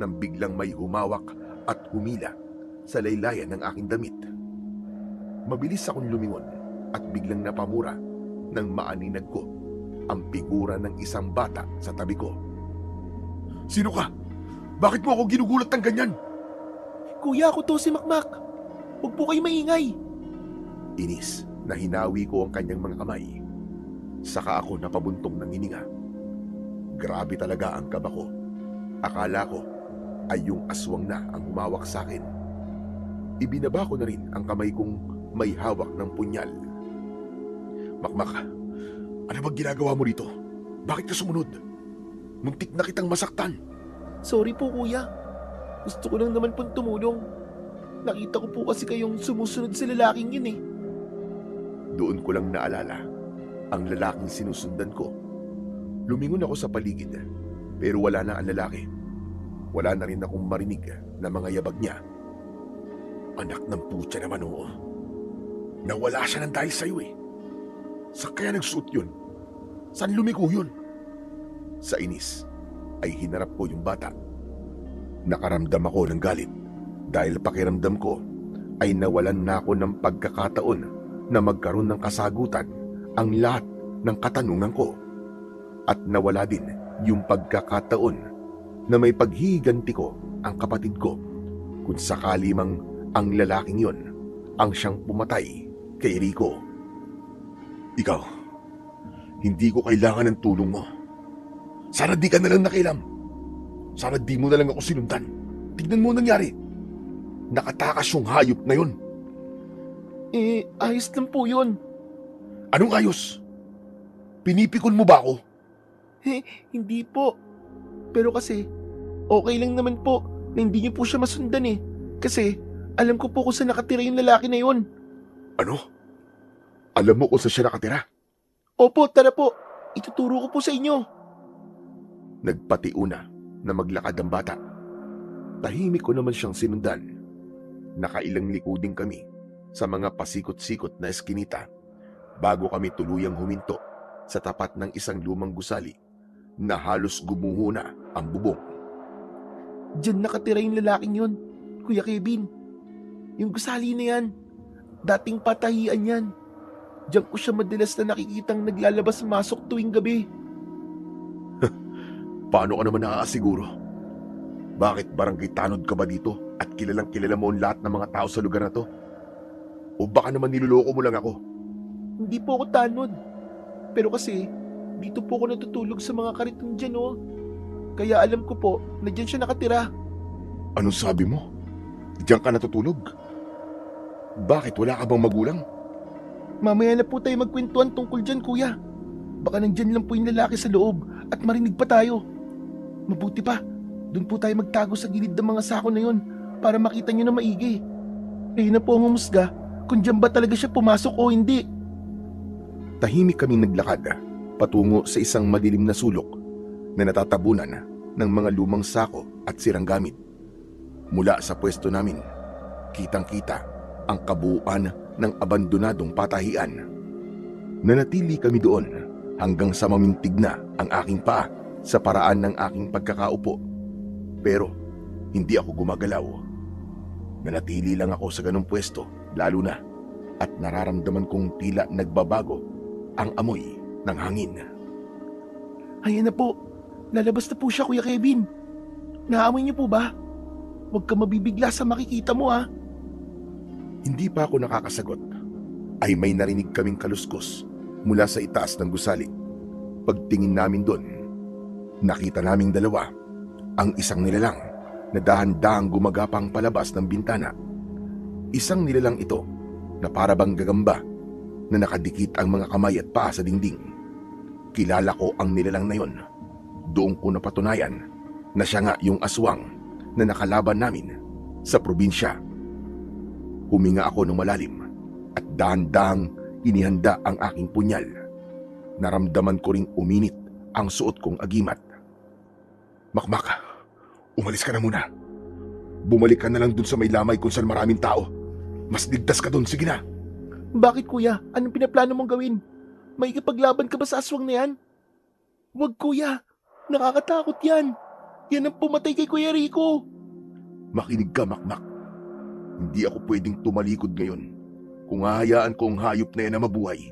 nang biglang may humawak at humila sa laylayan ng aking damit. Mabilis akong lumingon at biglang napamura nang maaninag ko ang figura ng isang bata sa tabi ko. Sino ka? Bakit mo ako ginugulat ng ganyan? Kuya, ako to si Makmak. Huwag po kayo maingay. Inis na hinawi ko ang kanyang mga kamay. Saka ako napabuntong ng hininga. Grabe talaga ang kaba ko. Akala ko ay yung aswang na ang humawak sa akin. Ibinaba ko na rin ang kamay kong may hawak ng punyal. Makmak, ano bang ginagawa mo rito? Bakit ka sumunod? Muntik na kitang masaktan. Sorry po, kuya. Gusto ko lang naman pong tumulong. Nakita ko po kasi kayong sumusunod sa lalaking yun eh. Doon ko lang naalala ang lalaking sinusundan ko. Lumingon ako sa paligid, pero wala na ang lalaki. Wala na rin akong marinig na mga yabag niya. Anak ng putya naman, oo. Nawala siya ng dahil sa'yo eh. Saan kaya nagsuot yun? Saan lumiko yun? Sa inis ay hinarap ko yung bata. Nakaramdam ako ng galit dahil pakiramdam ko ay nawalan na ako ng pagkakataon na magkaroon ng kasagutan ang lahat ng katanungan ko. At nawala din yung pagkakataon na may paghihiganti ko ang kapatid ko kung sakali mang ang lalaking yon ang siyang pumatay kay Rico. Ikaw, hindi ko kailangan ng tulong mo. Sana di ka na lang nakialam. Sana di mo na lang ako sinundan. Tignan mo ang nangyari. Nakatakas yung hayop na yun. Ayos lang po yun. Anong ayos? Pinipikon mo ba ako? Hindi po. Pero kasi, okay lang naman po na hindi niyo po siya masundan eh. Kasi, alam ko po kung saan nakatira yung lalaki na yun. Ano? Alam mo kung saan siya nakatira? Opo, tara po. Ituturo ko po sa inyo. Nagpatiuna na maglakad ang bata. Tahimik ko naman siyang sinundan. Nakailang likudin kami sa mga pasikot-sikot na eskinita bago kami tuluyang huminto sa tapat ng isang lumang gusali na halos gumuho na ang bubong. Diyan nakatira yung lalaking yun, Kuya Kevin. Yung gusali na yan, dating patahian yan. Diyan ko siya madalas na nakikitang naglalabas-masok tuwing gabi. Paano ka naman nakakasiguro? Bakit barangay tanod ka ba dito at kilalang kilala mo ang lahat ng mga tao sa lugar na to? O baka naman niloloko mo lang ako? Hindi po ako tanod. Pero kasi, dito po ako natutulog sa mga kariton dyan oh. Kaya alam ko po na dyan siya nakatira. Anong sabi mo? Diyan ka natutulog? Bakit wala ka bang magulang? Mamaya na po tayo magkwentuhan tungkol dyan, kuya. Baka nandyan lang po yung lalaki sa loob at marinig pa tayo. Mabuti pa, doon po tayo magtago sa gilid ng mga sako na yun para makita nyo na maigi. Kayo na po ang humusga kung dyan ba talaga siya pumasok o hindi. Tahimik kaming naglakad patungo sa isang madilim na sulok na natatabunan ng mga lumang sako at sirang gamit. Mula sa pwesto namin, kitang-kita ang kabuuan ng abandonadong patahian. Nanatili kami doon hanggang sa mamintig na ang aking paa sa paraan ng aking pagkakaupo. Pero hindi ako gumagalaw. Nanatili lang ako sa ganung pwesto, lalo na at nararamdaman kong tila nagbabago ang amoy ng hangin. Ayan na po, lalabas na po siya, Kuya Kevin. Naamoy niyo po ba? Huwag ka mabibigla sa makikita mo ah. Hindi pa ako nakakasagot ay may narinig kaming kaluskos mula sa itaas ng gusali. Pagtingin namin doon, nakita naming dalawa, ang isang nilalang na dahan-dahang gumagapang palabas ng bintana. Isang nilalang ito na parabang gagamba na nakadikit ang mga kamay at paa sa dingding. Kilala ko ang nilalang na yon. Doon ko napatunayan na siya nga yung aswang na nakalaban namin sa probinsya. Huminga ako ng malalim at dahan-dahang inihanda ang aking punyal. Naramdaman ko ring uminit ang suot kong agimat. Makmak, umalis ka na muna. Bumalik ka na lang dun sa may lamay kung saan maraming tao. Mas ligtas ka dun, sige na. Bakit kuya? Anong pinaplano mong gawin? May ikipaglaban ka ba sa aswang na yan? Huwag kuya, nakakatakot yan. Yan ang pumatay kay Kuya Rico. Makinig ka, Makmak. Hindi ako pwedeng tumalikod ngayon. Kung hahayaan ko ang hayop na yan na mabuhay,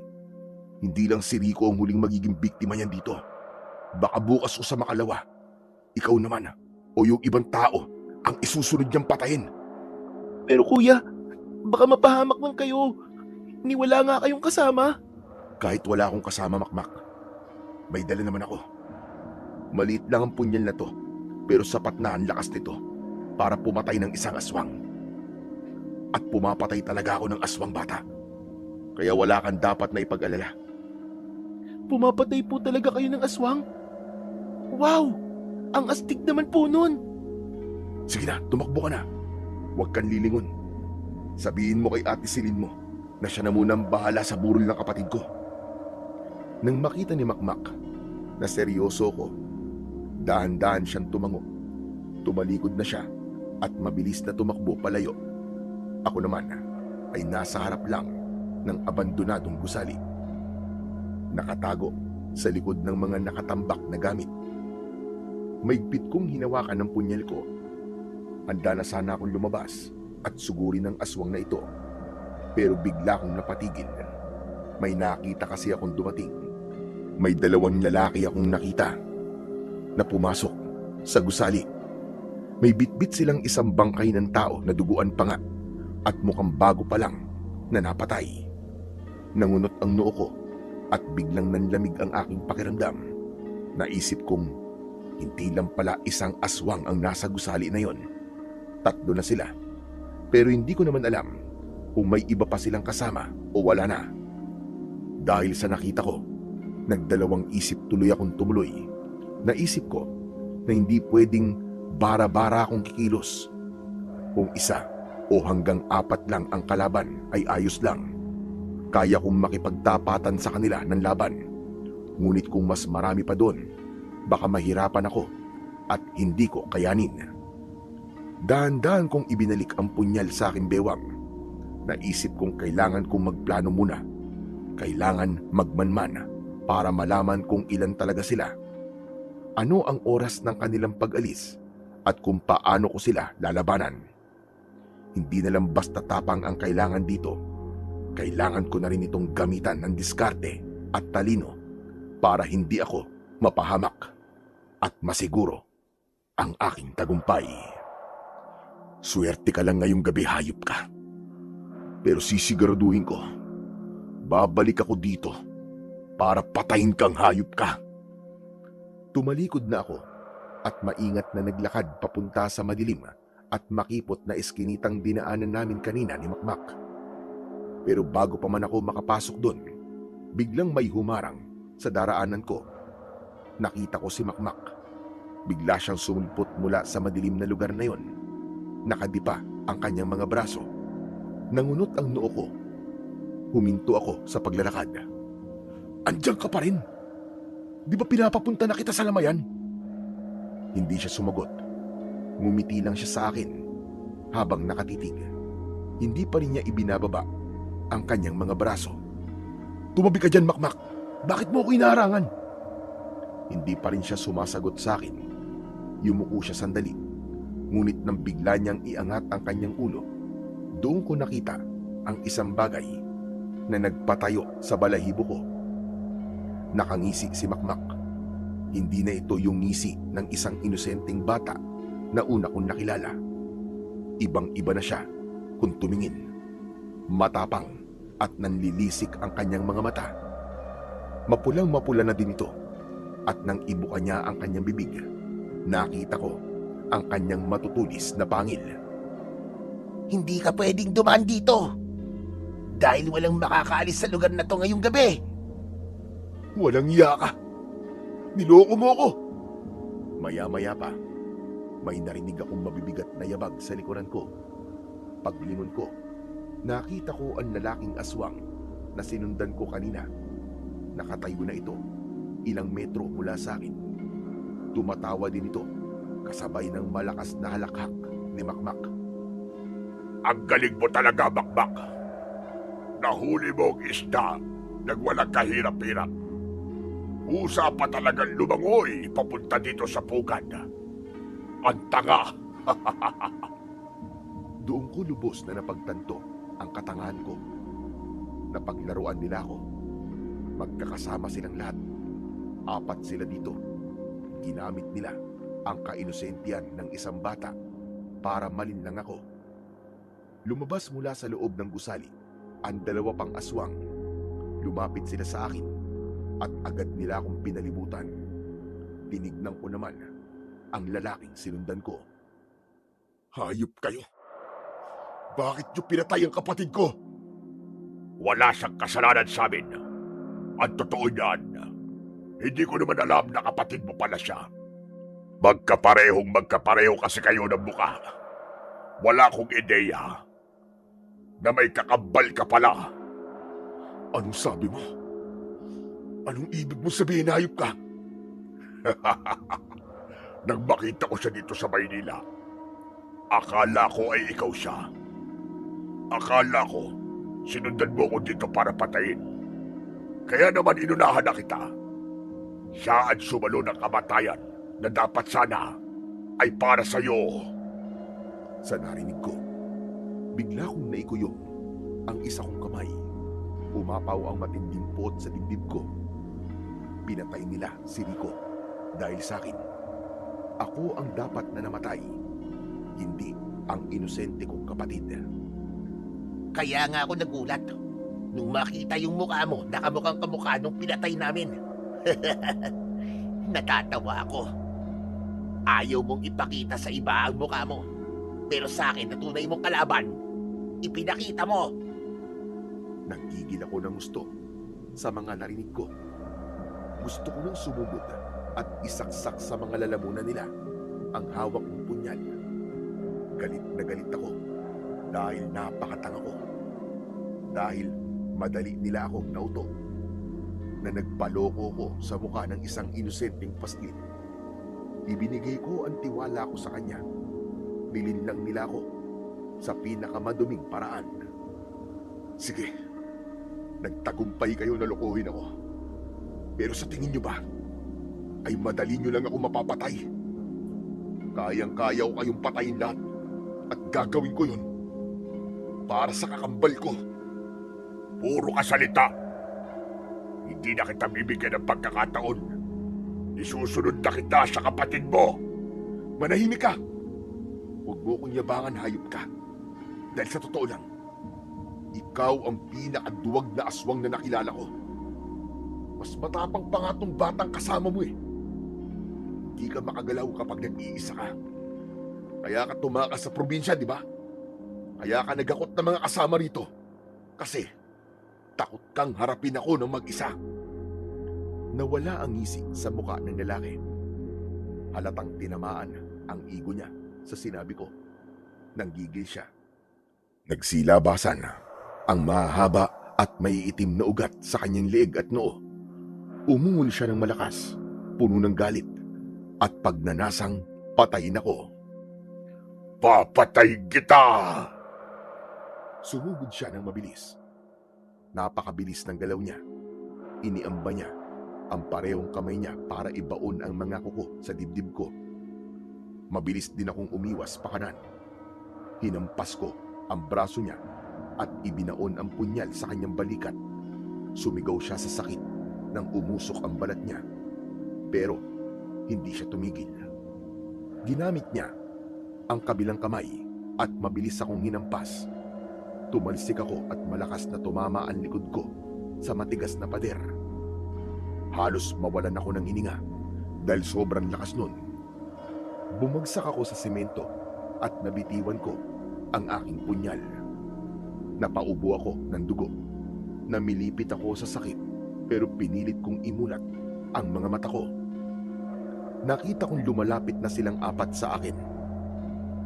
hindi lang si Rico ang huling magiging biktima niyan dito. Baka bukas o sa makalawa, ikaw naman o yung ibang tao ang isusunod niyang patayin. Pero kuya, baka mapahamak man kayo. Ni wala nga kayong kasama. Kahit wala akong kasama, Makmak, may dala naman ako. Maliit lang ang punyal na to, pero sapat na ang lakas nito para pumatay ng isang aswang. At pumapatay talaga ako ng aswang, bata. Kaya wala kang dapat na ipag-alala. Pumapatay po talaga kayo ng aswang? Wow! Ang astig naman po nun. Sige na, tumakbo ka na. Huwag kang lilingon. Sabihin mo kay Ate Silin mo na siya na munang bahala sa burol ng kapatid ko. Nang makita ni Makmak na seryoso ko, dahan-dahan siyang tumango. Tumalikod na siya at mabilis na tumakbo palayo. Ako naman ay nasa harap lang ng abandonadong gusali. Nakatago sa likod ng mga nakatambak na gamit. Maigpit kong hinawakan ng punyal ko. Handa na sana akong lumabas at sugurin ang aswang na ito. Pero bigla akong napatigil. May nakita kasi akong dumating. May dalawang lalaki akong nakita na pumasok sa gusali. May bitbit silang isang bangkay ng tao na duguan pa nga at mukhang bago pa lang na napatay. Nangunot ang noo ko at biglang nanlamig ang aking pakiramdam. Naisip kong Hindi lang pala isang aswang ang nasa gusali na yon. 3 na sila. Pero hindi ko naman alam kung may iba pa silang kasama o wala na. Dahil sa nakita ko, nagdalawang isip tuloy akong tumuloy. Naisip ko na hindi pwedeng bara-bara akong kikilos. Kung 1 o hanggang 4 lang ang kalaban ay ayos lang. Kaya kong makipagtapatan sa kanila ng laban. Ngunit kung mas marami pa doon, baka mahirapan ako at hindi ko kayanin. Dahan-dahan kong ibinalik ang punyal sa aking bewang. Naisip kong kailangan kong magplano muna. Kailangan magmanman para malaman kung ilan talaga sila. Ano ang oras ng kanilang pag-alis at kung paano ko sila lalabanan. Hindi na lang basta tapang ang kailangan dito. Kailangan ko na rin itong gamitan ng diskarte at talino para hindi ako mapahamak at masiguro ang aking tagumpay. Swerte ka lang ngayong gabi, hayop ka. Pero sisiguraduhin ko, babalik ako dito para patayin kang hayop ka. Tumalikod na ako at maingat na naglakad papunta sa madilim at makipot na eskinitang dinaanan namin kanina ni Makmak. Pero bago pa man ako makapasok doon, biglang may humarang sa daraanan ko. Nakita ko si Makmak. Bigla siyang sumulpot mula sa madilim na lugar na yon. Nakadipa ang kanyang mga braso. Nangunot ang noo ko. Huminto ako sa paglalakad. Andiyan ka pa rin? Di ba pinapapunta na kita sa lamayan? Hindi siya sumagot. Ngumiti lang siya sa akin habang nakatitig. Hindi pa rin niya ibinababa ang kanyang mga braso. Tumabi ka dyan, Makmak. Bakit mo ako inaharangan? Hindi pa rin siya sumasagot sa akin. Yumuko siya sandali. Ngunit nang bigla niyang iangat ang kanyang ulo, doon ko nakita ang isang bagay na nagpatayo sa balahibo ko. Nakangisi si Makmak. Hindi na ito yung ngisi ng isang inosenteng bata na una kong nakilala. Ibang-iba na siya kung tumingin. Matapang at nanlilisik ang kanyang mga mata. Mapulang-mapula na din ito at nang ibuka niya ang kanyang bibig, nakita ko ang kanyang matutulis na pangil. Hindi ka pwedeng dumaan dito dahil walang makakaalis sa lugar na to ngayong gabi. Walang iya ka. Niloko mo ako. Maya-maya pa, may narinig akong mabibigat na yabag sa likuran ko. Paglingon ko, nakita ko ang lalaking aswang na sinundan ko kanina. Nakatayo na ito, ilang metro mula sa akin. Tumatawa din ito, kasabay ng malakas na halakhak ni Makmak. Ang galing mo talaga, Makmak. Nahuli mo ang isda, nagwalang kahirap-hirap. Usa pa talagang lumangoy papunta dito sa pugad. Ang tanga! Doon ko lubos na napagtanto ang katangahan ko. Napaglaruan nila ako. Magkakasama silang lahat. 4 sila dito. Ginamit nila ang kainosentiyan ng isang bata para malinlang ako. Lumabas mula sa loob ng gusali ang 2 pang aswang. Lumapit sila sa akin at agad nila akong pinalibutan. Tinignan ko naman ang lalaking sinundan ko. Hayop kayo. Bakit niyo pinatay ang kapatid ko? Wala siyang kasalanan sa amin. Ang totoo niyan, hindi ko naman alam na kapatid mo pala siya. Magkapareho kasi kayo ng mukha. Wala akong ideya na may kakambal ka pala. Anong sabi mo? Anong ibig mo sabihin, hayop ka? Nang makita ko siya dito sa Maynila, akala ko ay ikaw siya. Akala ko, sinundan mo ko dito para patayin. Kaya naman inunahan na kita. Siya ang sumalo ng kamatayan na dapat sana ay para sa'yo. Sa narinig ko, bigla kong naikuyong ang isa kong kamay. Umapaw ang matinding puot sa dibdib ko. Pinatay nila si Rico dahil sa akin. Ako ang dapat na namatay, hindi ang inosente kong kapatid. Kaya nga ako nagulat nung makita yung mukha mo na kamukhang kamukha nung pinatay namin. Natatawa ako Ayaw mong ipakita sa iba ang mukha mo. Pero sa akin na tunay mong kalaban, ipinakita mo. Nagigil ako ng gusto sa mga narinig ko. Gusto ko nang sumugod at isaksak sa mga lalamunan nila ang hawak kong punyal. Galit na galit ako dahil napakatanga ko. Dahil madali nila akong nauto na nagpaloko ko sa mukha ng isang inosenteng paslit. Ibinigay ko ang tiwala ko sa kanya. Nilinlang nila ako sa pinakamaduming paraan. Sige, nagtagumpay kayo na lokohin ako. Pero sa tingin nyo ba, ay madali nyo lang ako mapapatay? Kayang-kaya ko kayong patayin lahat at gagawin ko yun para sa kakambal ko. Puro ka salita. Hindi na kita bibigyan ng pagkakataon. Isusunod na kita sa kapatid mo. Manahimik ka! Huwag mo kong yabangan, hayop ka. Dahil sa totoo lang, ikaw ang pinakaduwag na aswang na nakilala ko. Mas matapang pa nga tong batang kasama mo eh. Hindi ka makagalaw kapag nag-iisa ka. Kaya ka tumakas sa probinsya, di ba? Kaya ka nagakot ng mga kasama rito. Kasi takot kang harapin ako ng mag-isa. Nawala ang ngisi sa mukha ng lalaki. Halatang tinamaan ang igo niya sa sinabi ko. Nanggigil siya. Nagsilabasan ang mahaba at maiitim na ugat sa kanyang leeg at noo. Umungol siya ng malakas, puno ng galit, at pagnanasang patayin ako. Papatay kita! Sumugod siya ng mabilis. Napakabilis ng galaw niya. Iniamba niya ang parehong kamay niya para ibaon ang mga kuko sa dibdib ko. Mabilis din akong umiwas pa kanan. Hinampas ko ang braso niya at ibinaon ang punyal sa kanyang balikat. Sumigaw siya sa sakit nang umusok ang balat niya. Pero hindi siya tumigil. Ginamit niya ang kabilang kamay at mabilis akong hinampas. Tumalsik ako at malakas na tumama ang likod ko sa matigas na pader. Halos mawalan ako ng hininga dahil sobrang lakas nun. Bumagsak ako sa semento at nabitiwan ko ang aking punyal. Napaubo ako ng dugo. Namilipit ako sa sakit pero pinilit kong imulat ang mga mata ko. Nakita kong lumalapit na silang apat sa akin.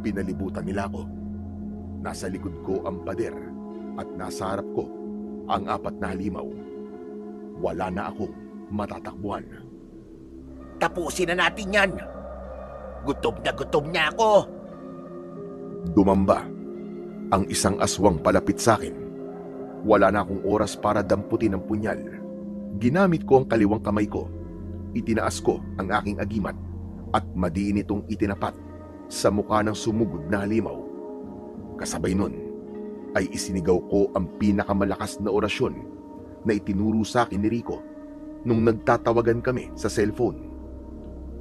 Pinalibutan nila ako. Nasa likod ko ang pader at nasa harap ko ang apat na halimaw. Wala na akong matatakbuhan. Tapusin na natin yan. Gutom na ako. Dumamba ang isang aswang palapit sa akin. Wala na akong oras para damputin ang punyal. Ginamit ko ang kaliwang kamay ko. Itinaas ko ang aking agimat at madiin itong itinapat sa mukha ng sumugod na halimaw. Kasabay nun ay isinigaw ko ang pinakamalakas na orasyon na itinuro sa akin ni Rico nung nagtatawagan kami sa cellphone.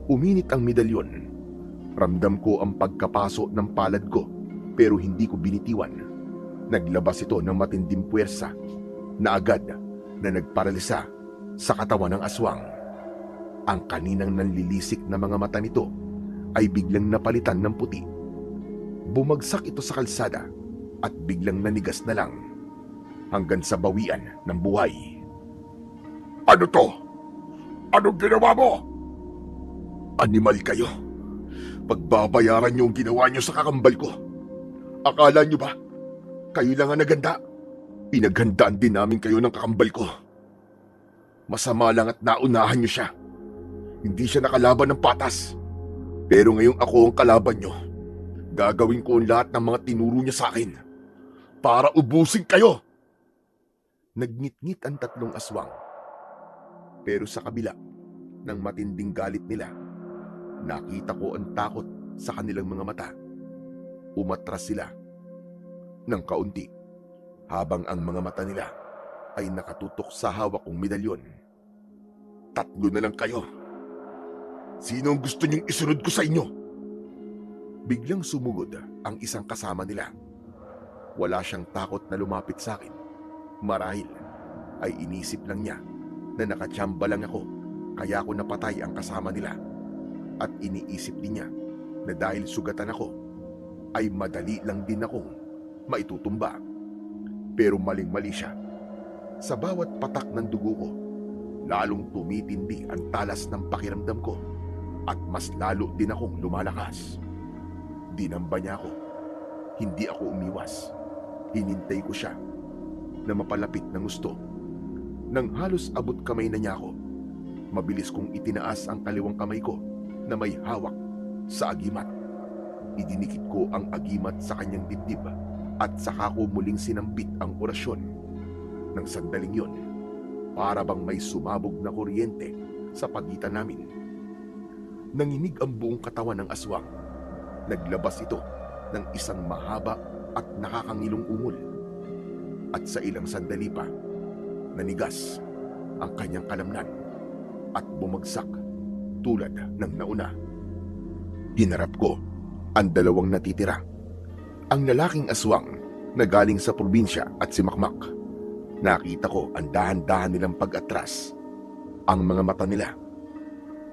Uminit ang medalyon. Ramdam ko ang pagkapaso ng palad ko pero hindi ko binitiwan. Naglabas ito ng matinding puwersa na agad na nagparalisa sa katawan ng aswang. Ang kaninang nanlilisik na mga mata nito ay biglang napalitan ng puti. Bumagsak ito sa kalsada at biglang nanigas na lang hanggang sa bawian ng buhay. Ano to? Anong ginawa mo? Animal kayo. Pagbabayaran niyo ang ginawa niyo sa kakambal ko. Akala niyo ba kayo lang ang naganda? Pinaghandaan din namin kayo ng kakambal ko. Masama lang at naunahan niyo siya. Hindi siya nakalaban ng patas. Pero ngayong ako ang kalaban niyo, gagawin ko ang lahat ng mga tinuro niya sa akin para ubusin kayo. Nagngit-ngit ang tatlong aswang. Pero sa kabila ng matinding galit nila, nakita ko ang takot sa kanilang mga mata. Umatras sila ng kaunti habang ang mga mata nila ay nakatutok sa hawak kong medalyon. Tatlo na lang kayo. Sino ang gusto niyong isunod ko sa inyo? Biglang sumugod ang isang kasama nila. Wala siyang takot na lumapit sa akin. Marahil ay inisip lang niya na nakachamba lang ako kaya ako napatay ang kasama nila. At iniisip din niya na dahil sugatan ako, ay madali lang din akong maitutumba. Pero maling-mali siya. Sa bawat patak ng dugo ko, lalong tumitindi ang talas ng pakiramdam ko at mas lalo din akong lumalakas. Dinamba niya ako. Hindi ako umiwas. Hinintay ko siya na mapalapit ng gusto. Nang halos abot kamay na niya ako, mabilis kong itinaas ang kaliwang kamay ko na may hawak sa agimat. Idinikit ko ang agimat sa kanyang dibdib at saka ko muling sinambit ang orasyon. Nang sandaling yon, para bang may sumabog na kuryente sa pagitan namin. Nanginig ang buong katawan ng aswang. Naglabas ito ng isang mahaba at nakakangilong ungol. At sa ilang sandali pa, nanigas ang kanyang kalamnan at bumagsak tulad ng nauna. Hinarap ko ang dalawang natitira. Ang lalaking aswang na galing sa probinsya at si Makmak. Nakita ko ang dahan-dahan nilang pag-atras. Ang mga mata nila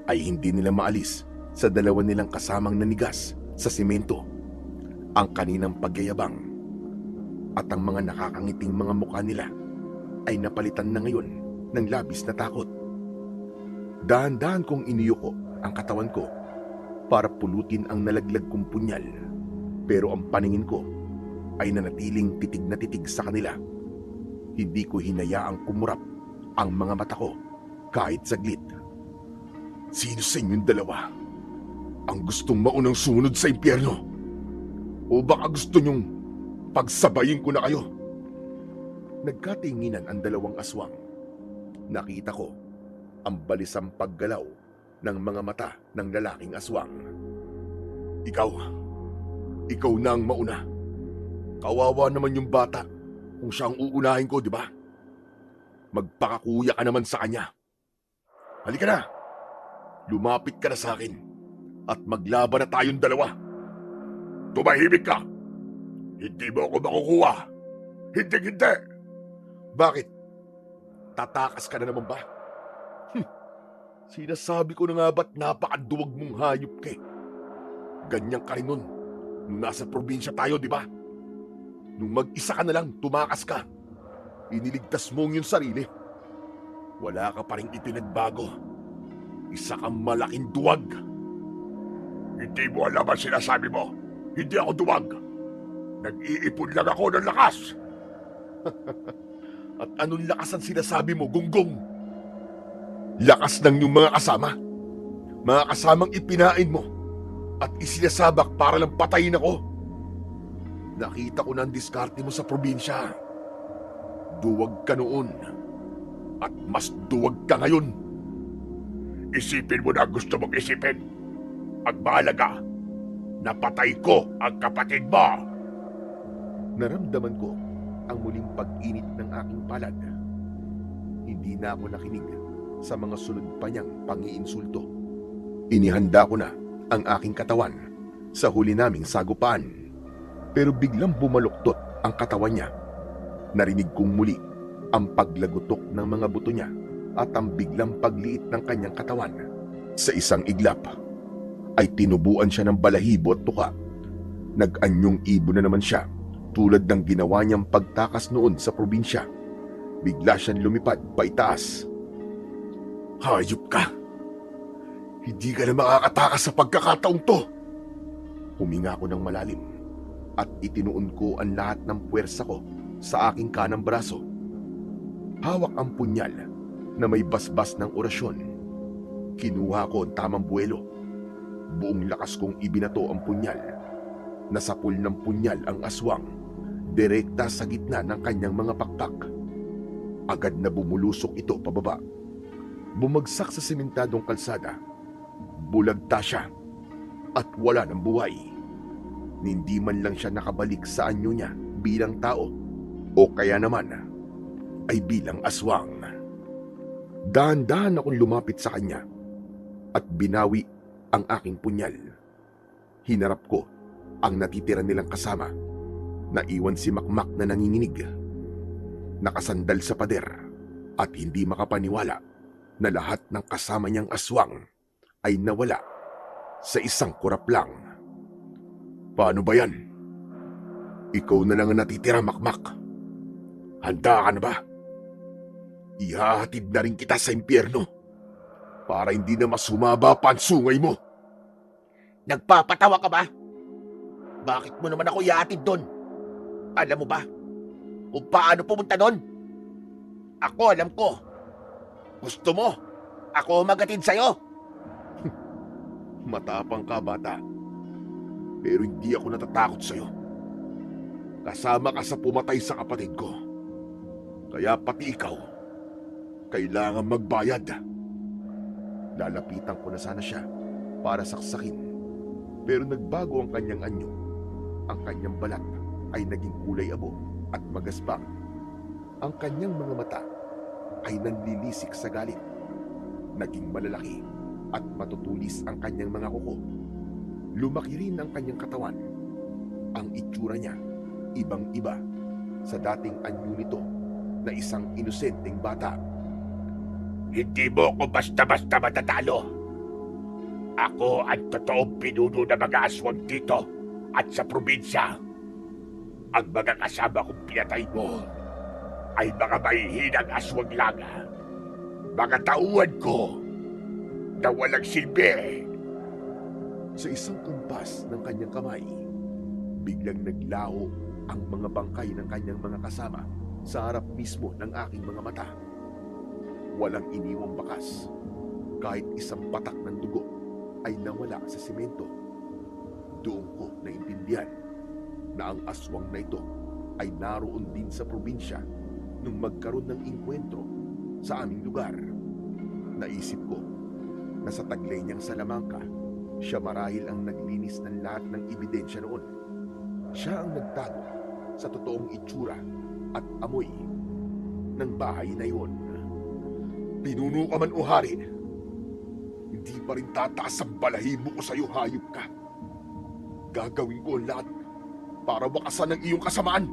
ay hindi nila maalis sa dalawa nilang kasamang nanigas sa simento. Ang kaninang pagyayabang at ang mga nakakangiting mga mukha nila ay napalitan na ngayon ng labis na takot. Dahan-dahan kong iniyuko ang katawan ko para pulutin ang nalaglag kong punyal, pero ang paningin ko ay nanatiling titig na titig sa kanila. Hindi ko hinayaang kumurap ang mga mata ko kahit saglit. Sino sa inyong dalawa ang gustong maunang sumunod sa impyerno? O baka gusto niyong pagsabayin ko na kayo? Nagkatinginan ang dalawang aswang. Nakita ko ang balisang paggalaw ng mga mata ng lalaking aswang. Ikaw na ang mauna. Kawawa naman yung bata kung siya ang uunahin ko, di ba? Magpakakuya ka naman sa kanya. Halika na! Lumapit ka na sa akin at maglaban na tayong dalawa. Tumahimik ka! Hindi mo ako makukuha! Hindi! Bakit? Tatakas ka na naman ba? Sinasabi ko na nga ba't napakaduwag mong hayop ka eh. Ganyan ka rin nun nung nasa probinsya tayo, di ba? Nung mag-isa ka na lang, tumakas ka. Iniligtas mo yung sarili. Wala ka pa rin ipinagbago. Isa kang malaking duwag. Hindi mo alam ang sinasabi mo. Hindi ako duwag. Nag-iipon lang ako ng lakas. At anong lakas ang sinasabi mo, Gunggong? Lakas ng iyong mga kasama. Mga kasamang ipinain mo at isinasabak para lang patayin ako. Nakita ko na ang diskarte mo sa probinsya. Duwag ka noon at mas duwag ka ngayon. Isipin mo na gusto mong isipin. Ang mahalaga, napatay ko ang kapatid mo. Naramdaman ko ang muling pag-init ng aking palad. Hindi na ako nakinig sa mga sunod pa niyang pangiinsulto. Inihanda ko na ang aking katawan sa huli naming sagupaan. Pero biglang bumaluktot ang katawan niya. Narinig kong muli ang paglagutok ng mga buto niya at ang biglang pagliit ng kanyang katawan. Sa isang iglap ay tinubuan siya ng balahibo at tuka. Nag-anyong ibo na naman siya tulad ng ginawa niyang pagtakas noon sa probinsya. Bigla siyang lumipad paitaas. Hayop ka! Hindi ka na makakatakas sa pagkakataong to! Huminga ako ng malalim at itinuon ko ang lahat ng puwersa ko sa aking kanang braso. Hawak ang punyal na may basbas ng orasyon. Kinuha ko ang tamang buwelo. Buong lakas kong ibinato ang punyal. Nasapul ng punyal ang aswang, direkta sa gitna ng kanyang mga pakpak. Agad na bumulusok ito pababa. Bumagsak sa sementadong kalsada. Bulagta siya at wala ng buhay. Hindi man lang siya nakabalik sa anyo niya bilang tao o kaya naman ay bilang aswang. Dahan-dahan akong lumapit sa kanya at binawi ang aking punyal. Hinarap ko ang natitira nilang kasama. Naiwan si Makmak na nanginginig. Nakasandal sa pader at hindi makapaniwala na lahat ng kasama niyang aswang ay nawala sa isang kurap lang. Paano ba yan? Ikaw na lang ang natitira, Makmak. Handa ka na ba? Ihahatid na rin kita sa impyerno para hindi na masumaba pa ang sungay mo. Nagpapatawa ka ba? Bakit mo naman ako ihatid doon? Alam mo ba kung paano pumunta doon? Ako alam ko. Gusto mo ako magatid sa'yo? Matapang ka, bata. Pero hindi ako natatakot sa'yo. Kasama ka sa pumatay sa kapatid ko. Kaya pati ikaw, kailangan magbayad. Lalapitan ko na sana siya para saksakin. Pero nagbago ang kanyang anyo. Ang kanyang balat ay naging kulay abo at magasbang. Ang kanyang mga mata ay nanlilisik sa galit. Naging malalaki at matutulis ang kanyang mga kuko. Lumaki rin ang kanyang katawan. Ang itsura niya, ibang-iba sa dating anyo nito na isang inosenteng bata. Hindi mo ko basta-basta matatalo. Ako ang totoong pinuno ng mga aswang dito at sa probinsya. Ang mga kasama kong pinatay mo ay mga mahihinang aswang lang. Mga tauhan ko na walang silbi. Sa isang kumpas ng kanyang kamay, biglang naglaho ang mga bangkay ng kanyang mga kasama sa harap mismo ng aking mga mata. Walang iniwang bakas. Kahit isang patak ng dugo ay nawala sa simento. Doon ko naintindihan na ang aswang na ito ay naroon din sa probinsya nung magkaroon ng inkwentro sa aming lugar. Naisip ko na sa taglay niyang Salamanca, siya marahil ang naglinis ng lahat ng ebidensya noon. Siya ang nagtago sa totoong itsura at amoy ng bahay na iyon. Pinuno ka man o hari, hindi pa rin tataas ang balahibo ko sa'yo, hayop ka. Gagawin ko ang lahat para wakasan ang iyong kasamaan.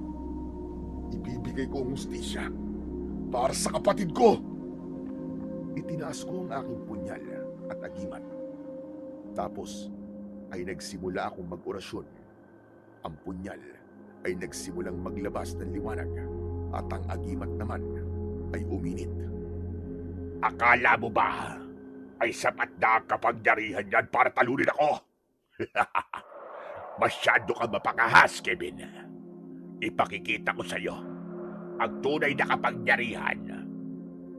Ibibigay ko ang hustisya para sa kapatid ko. Itinaas ko ang aking punyal at agimat. Tapos ay nagsimula akong mag-orasyon. Ang punyal ay nagsimulang maglabas ng liwanag at ang agimat naman ay uminit. Akala mo ba ay sapat na ang kapangyarihan yan para talunin ako? Masyado ka mapangahas, Kevin. Ipakikita ko sa iyo ang tunay na kapangyarihan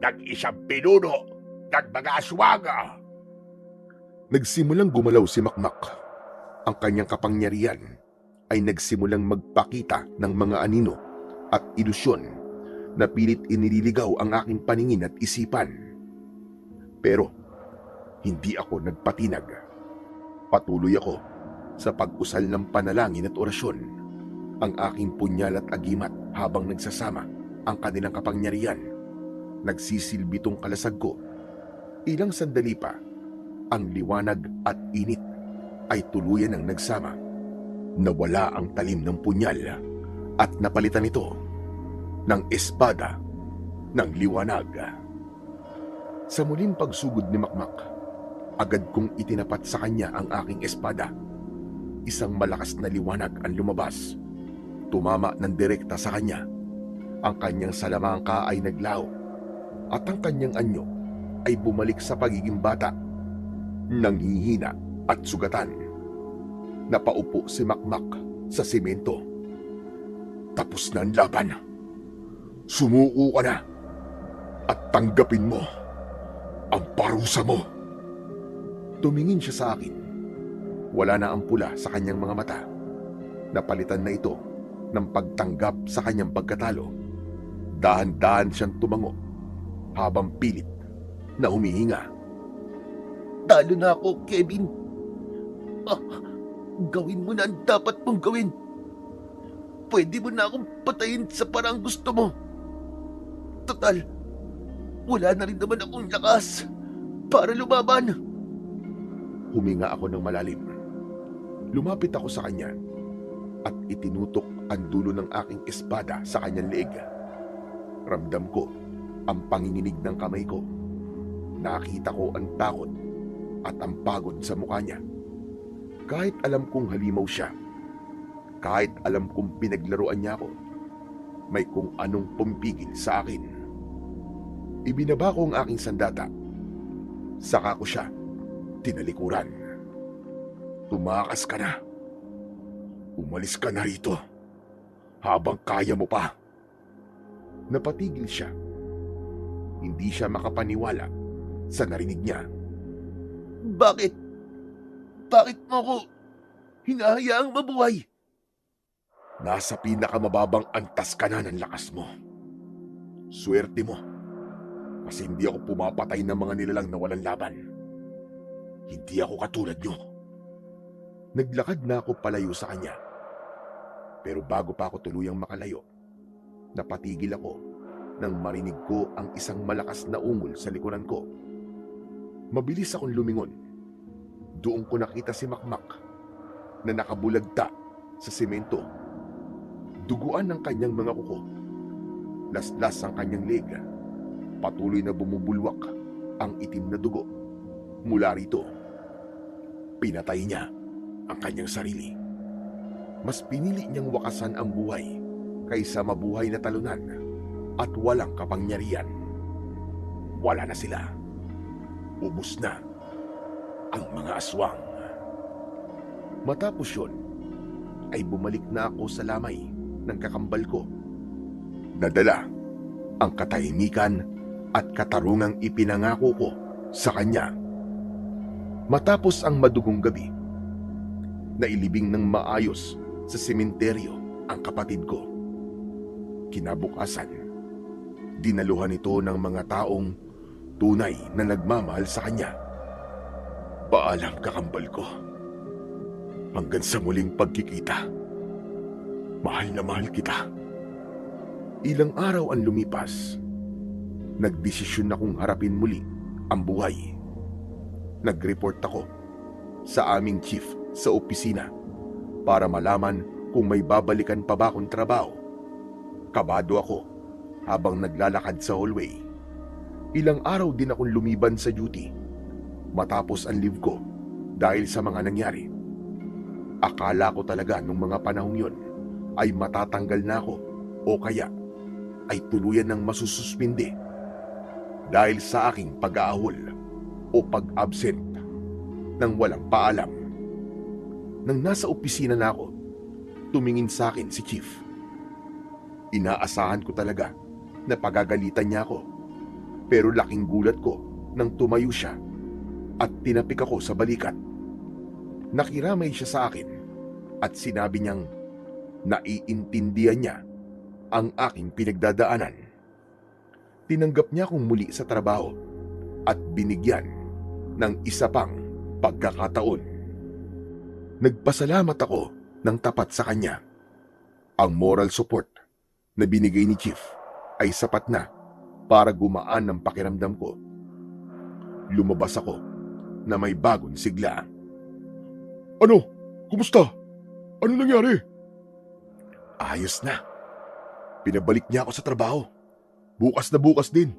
ng isang pinuno ng mga aswaga. Nagsimulang gumalaw si Makmak. Ang kanyang kapangyarihan ay nagsimulang magpakita ng mga anino at ilusyon na pilit inililigaw ang aking paningin at isipan. Pero hindi ako nagpatinag. Patuloy ako sa pag-usal ng panalangin at orasyon. Ang aking punyal at agimat habang nagsasama ang kanilang kapangyarihan. Nagsisilbi tong kalasag ko. Ilang sandali pa, ang liwanag at init ay tuluyan ng nagsama. Nawala ang talim ng punyal at napalitan ito ng espada ng liwanag. Sa muling pagsugod ni Makmak, agad kong itinapat sa kanya ang aking espada. Isang malakas na liwanag ang lumabas. Tumama ng direkta sa kanya. Ang kanyang Salamanca ay naglaho at ang kanyang anyo ay bumalik sa pagiging bata. Nanghihina at sugatan. Napaupo si Makmak sa simento. Tapos na ang laban. Sumuko ka na at tanggapin mo ang parusa mo. Tumingin siya sa akin. Wala na ang pula sa kanyang mga mata. Napalitan na ito ng pagtanggap sa kanyang pagkatalo. Dahan-dahan siyang tumango habang pilit na humihinga. Talo na ako, Kevin. Gawin mo na ang dapat mong gawin. Pwede mo na akong patayin sa parang gusto mo. Total, wala na rin naman akong lakas para lumaban. Huminga ako ng malalim. Lumapit ako sa kanya at itinutok ang dulo ng aking espada sa kanyang leeg. Ramdam ko ang panginginig ng kamay ko. Nakita ko ang takot at ang pagod sa mukha niya. Kahit alam kong halimaw siya, kahit alam kong pinaglaruan niya ako, may kung anong pumpigil sa akin. Ibinaba ko ang aking sandata. Saka ko siya tinalikuran. Tumakas ka na. Umalis ka na rito habang kaya mo pa. Napatigil siya. Hindi siya makapaniwala sa narinig niya. Bakit? Bakit mo ko hinahayaang mabuhay? Nasa pinakamababang antas ka na ng lakas mo. Swerte mo. Kasi hindi ako pumapatay ng mga nilalang na walang laban. Hindi ako katulad nyo. Naglakad na ako palayo sa kanya. Pero bago pa ako tuluyang makalayo, napatigil ako nang marinig ko ang isang malakas na ungol sa likuran ko. Mabilis akong lumingon. Doon ko nakita si Makmak na nakabulagta sa semento. Duguan ng kanyang mga kuko. Laslas ang kanyang leg. Patuloy na bumubulwak ang itim na dugo. Mula rito, pinatay niya ang kanyang sarili. Mas pinili niyang wakasan ang buhay kaysa mabuhay na talunan at walang kapangyarihan. Wala na sila. Ubus na ang mga aswang. Matapos yun, ay bumalik na ako sa lamay ng kakambal ko. Nadala ang katahimikan at katarungang ipinangako ko sa kanya. Matapos ang madugong gabi, nailibing ng maayos sa sementeryo ang kapatid ko. Kinabukasan, dinaluhan ito ng mga taong tunay na nagmamahal sa kanya. Paalam, kakambal ko. Hanggang sa muling pagkikita. Mahal na mahal kita. Ilang araw ang lumipas. Nagdesisyon akong harapin muli ang buhay. Nag-report ako sa aming chief sa opisina para malaman kung may babalikan pa ba akong trabaho. Kabado ako habang naglalakad sa hallway. Ilang araw din akong lumiban sa duty matapos ang leave ko dahil sa mga nangyari. Akala ko talaga nung mga panahong yon ay matatanggal na ako o kaya ay tuluyan ng masususpinde dahil sa aking pag-aahol o pag-absent nang walang paalam. Nang nasa opisina na ako, tumingin sa akin si Chief. Inaasahan ko talaga na pagagalitan niya ako, pero laking gulat ko nang tumayo siya at tinapik ako sa balikat. Nakiramay siya sa akin at sinabi niyang naiintindihan niya ang aking pinagdadaanan. Tinanggap niya akong muli sa trabaho at binigyan ng isa pang pagkakataon. Nagpasalamat ako ng tapat sa kanya. Ang moral support na binigay ni Chief ay sapat na para gumaan ang pakiramdam ko. Lumabas ako na may bagong sigla. Ano? Kumusta? Ano nangyari? Ayos na. Pinabalik niya ako sa trabaho. Bukas na bukas din.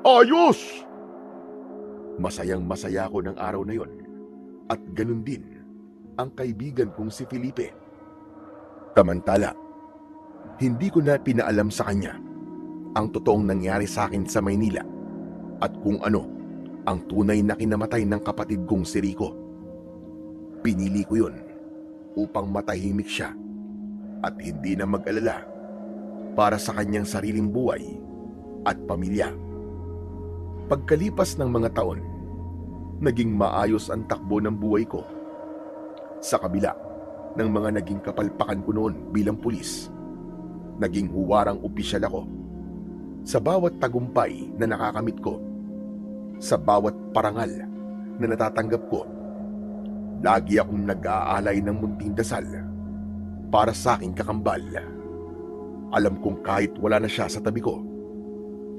Ayos! Masayang masaya ako ng araw na yon. At ganun din ang kaibigan kong si Felipe. Samantala, hindi ko na pinaalam sa kanya ang totoong nangyari sa akin sa Maynila at kung ano ang tunay na kinamatay ng kapatid kong si Rico. Pinili ko yun upang matahimik siya at hindi na mag-alala para sa kanyang sariling buhay at pamilya. Pagkalipas ng mga taon, naging maayos ang takbo ng buhay ko. Sa kabila ng mga naging kapalpakan ko noon bilang pulis, naging huwarang opisyal ako. Sa bawat tagumpay na nakakamit ko, sa bawat parangal na natatanggap ko, lagi akong nag-aalay ng munting dasal para sa aking kakambal. Alam kong kahit wala na siya sa tabi ko,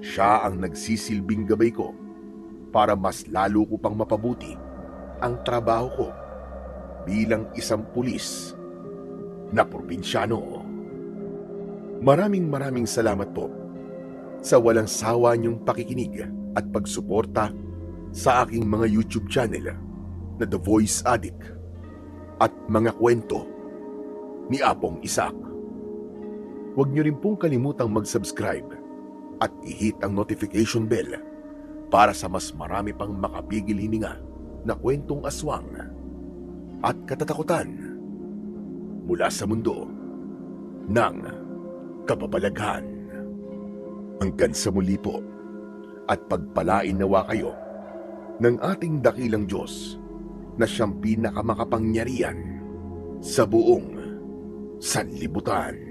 siya ang nagsisilbing gabay ko para mas lalo ko pang mapabuti ang trabaho ko bilang isang pulis na probinsyano. Maraming salamat po sa walang sawa niyong pakikinig at pagsuporta sa aking mga YouTube channel na The Voice Addict at mga kwento ni Apong Isak. Huwag niyo rin pong kalimutang mag-subscribe at i-hit ang notification bell para sa mas marami pang makapigil hininga na kwentong aswang at katatakutan mula sa mundo ng kababalaghan. Hanggang sa muli po, at pagpalain nawa kayo ng ating dakilang Diyos na siyang pinakamakapangyarihan sa buong sanlibutan.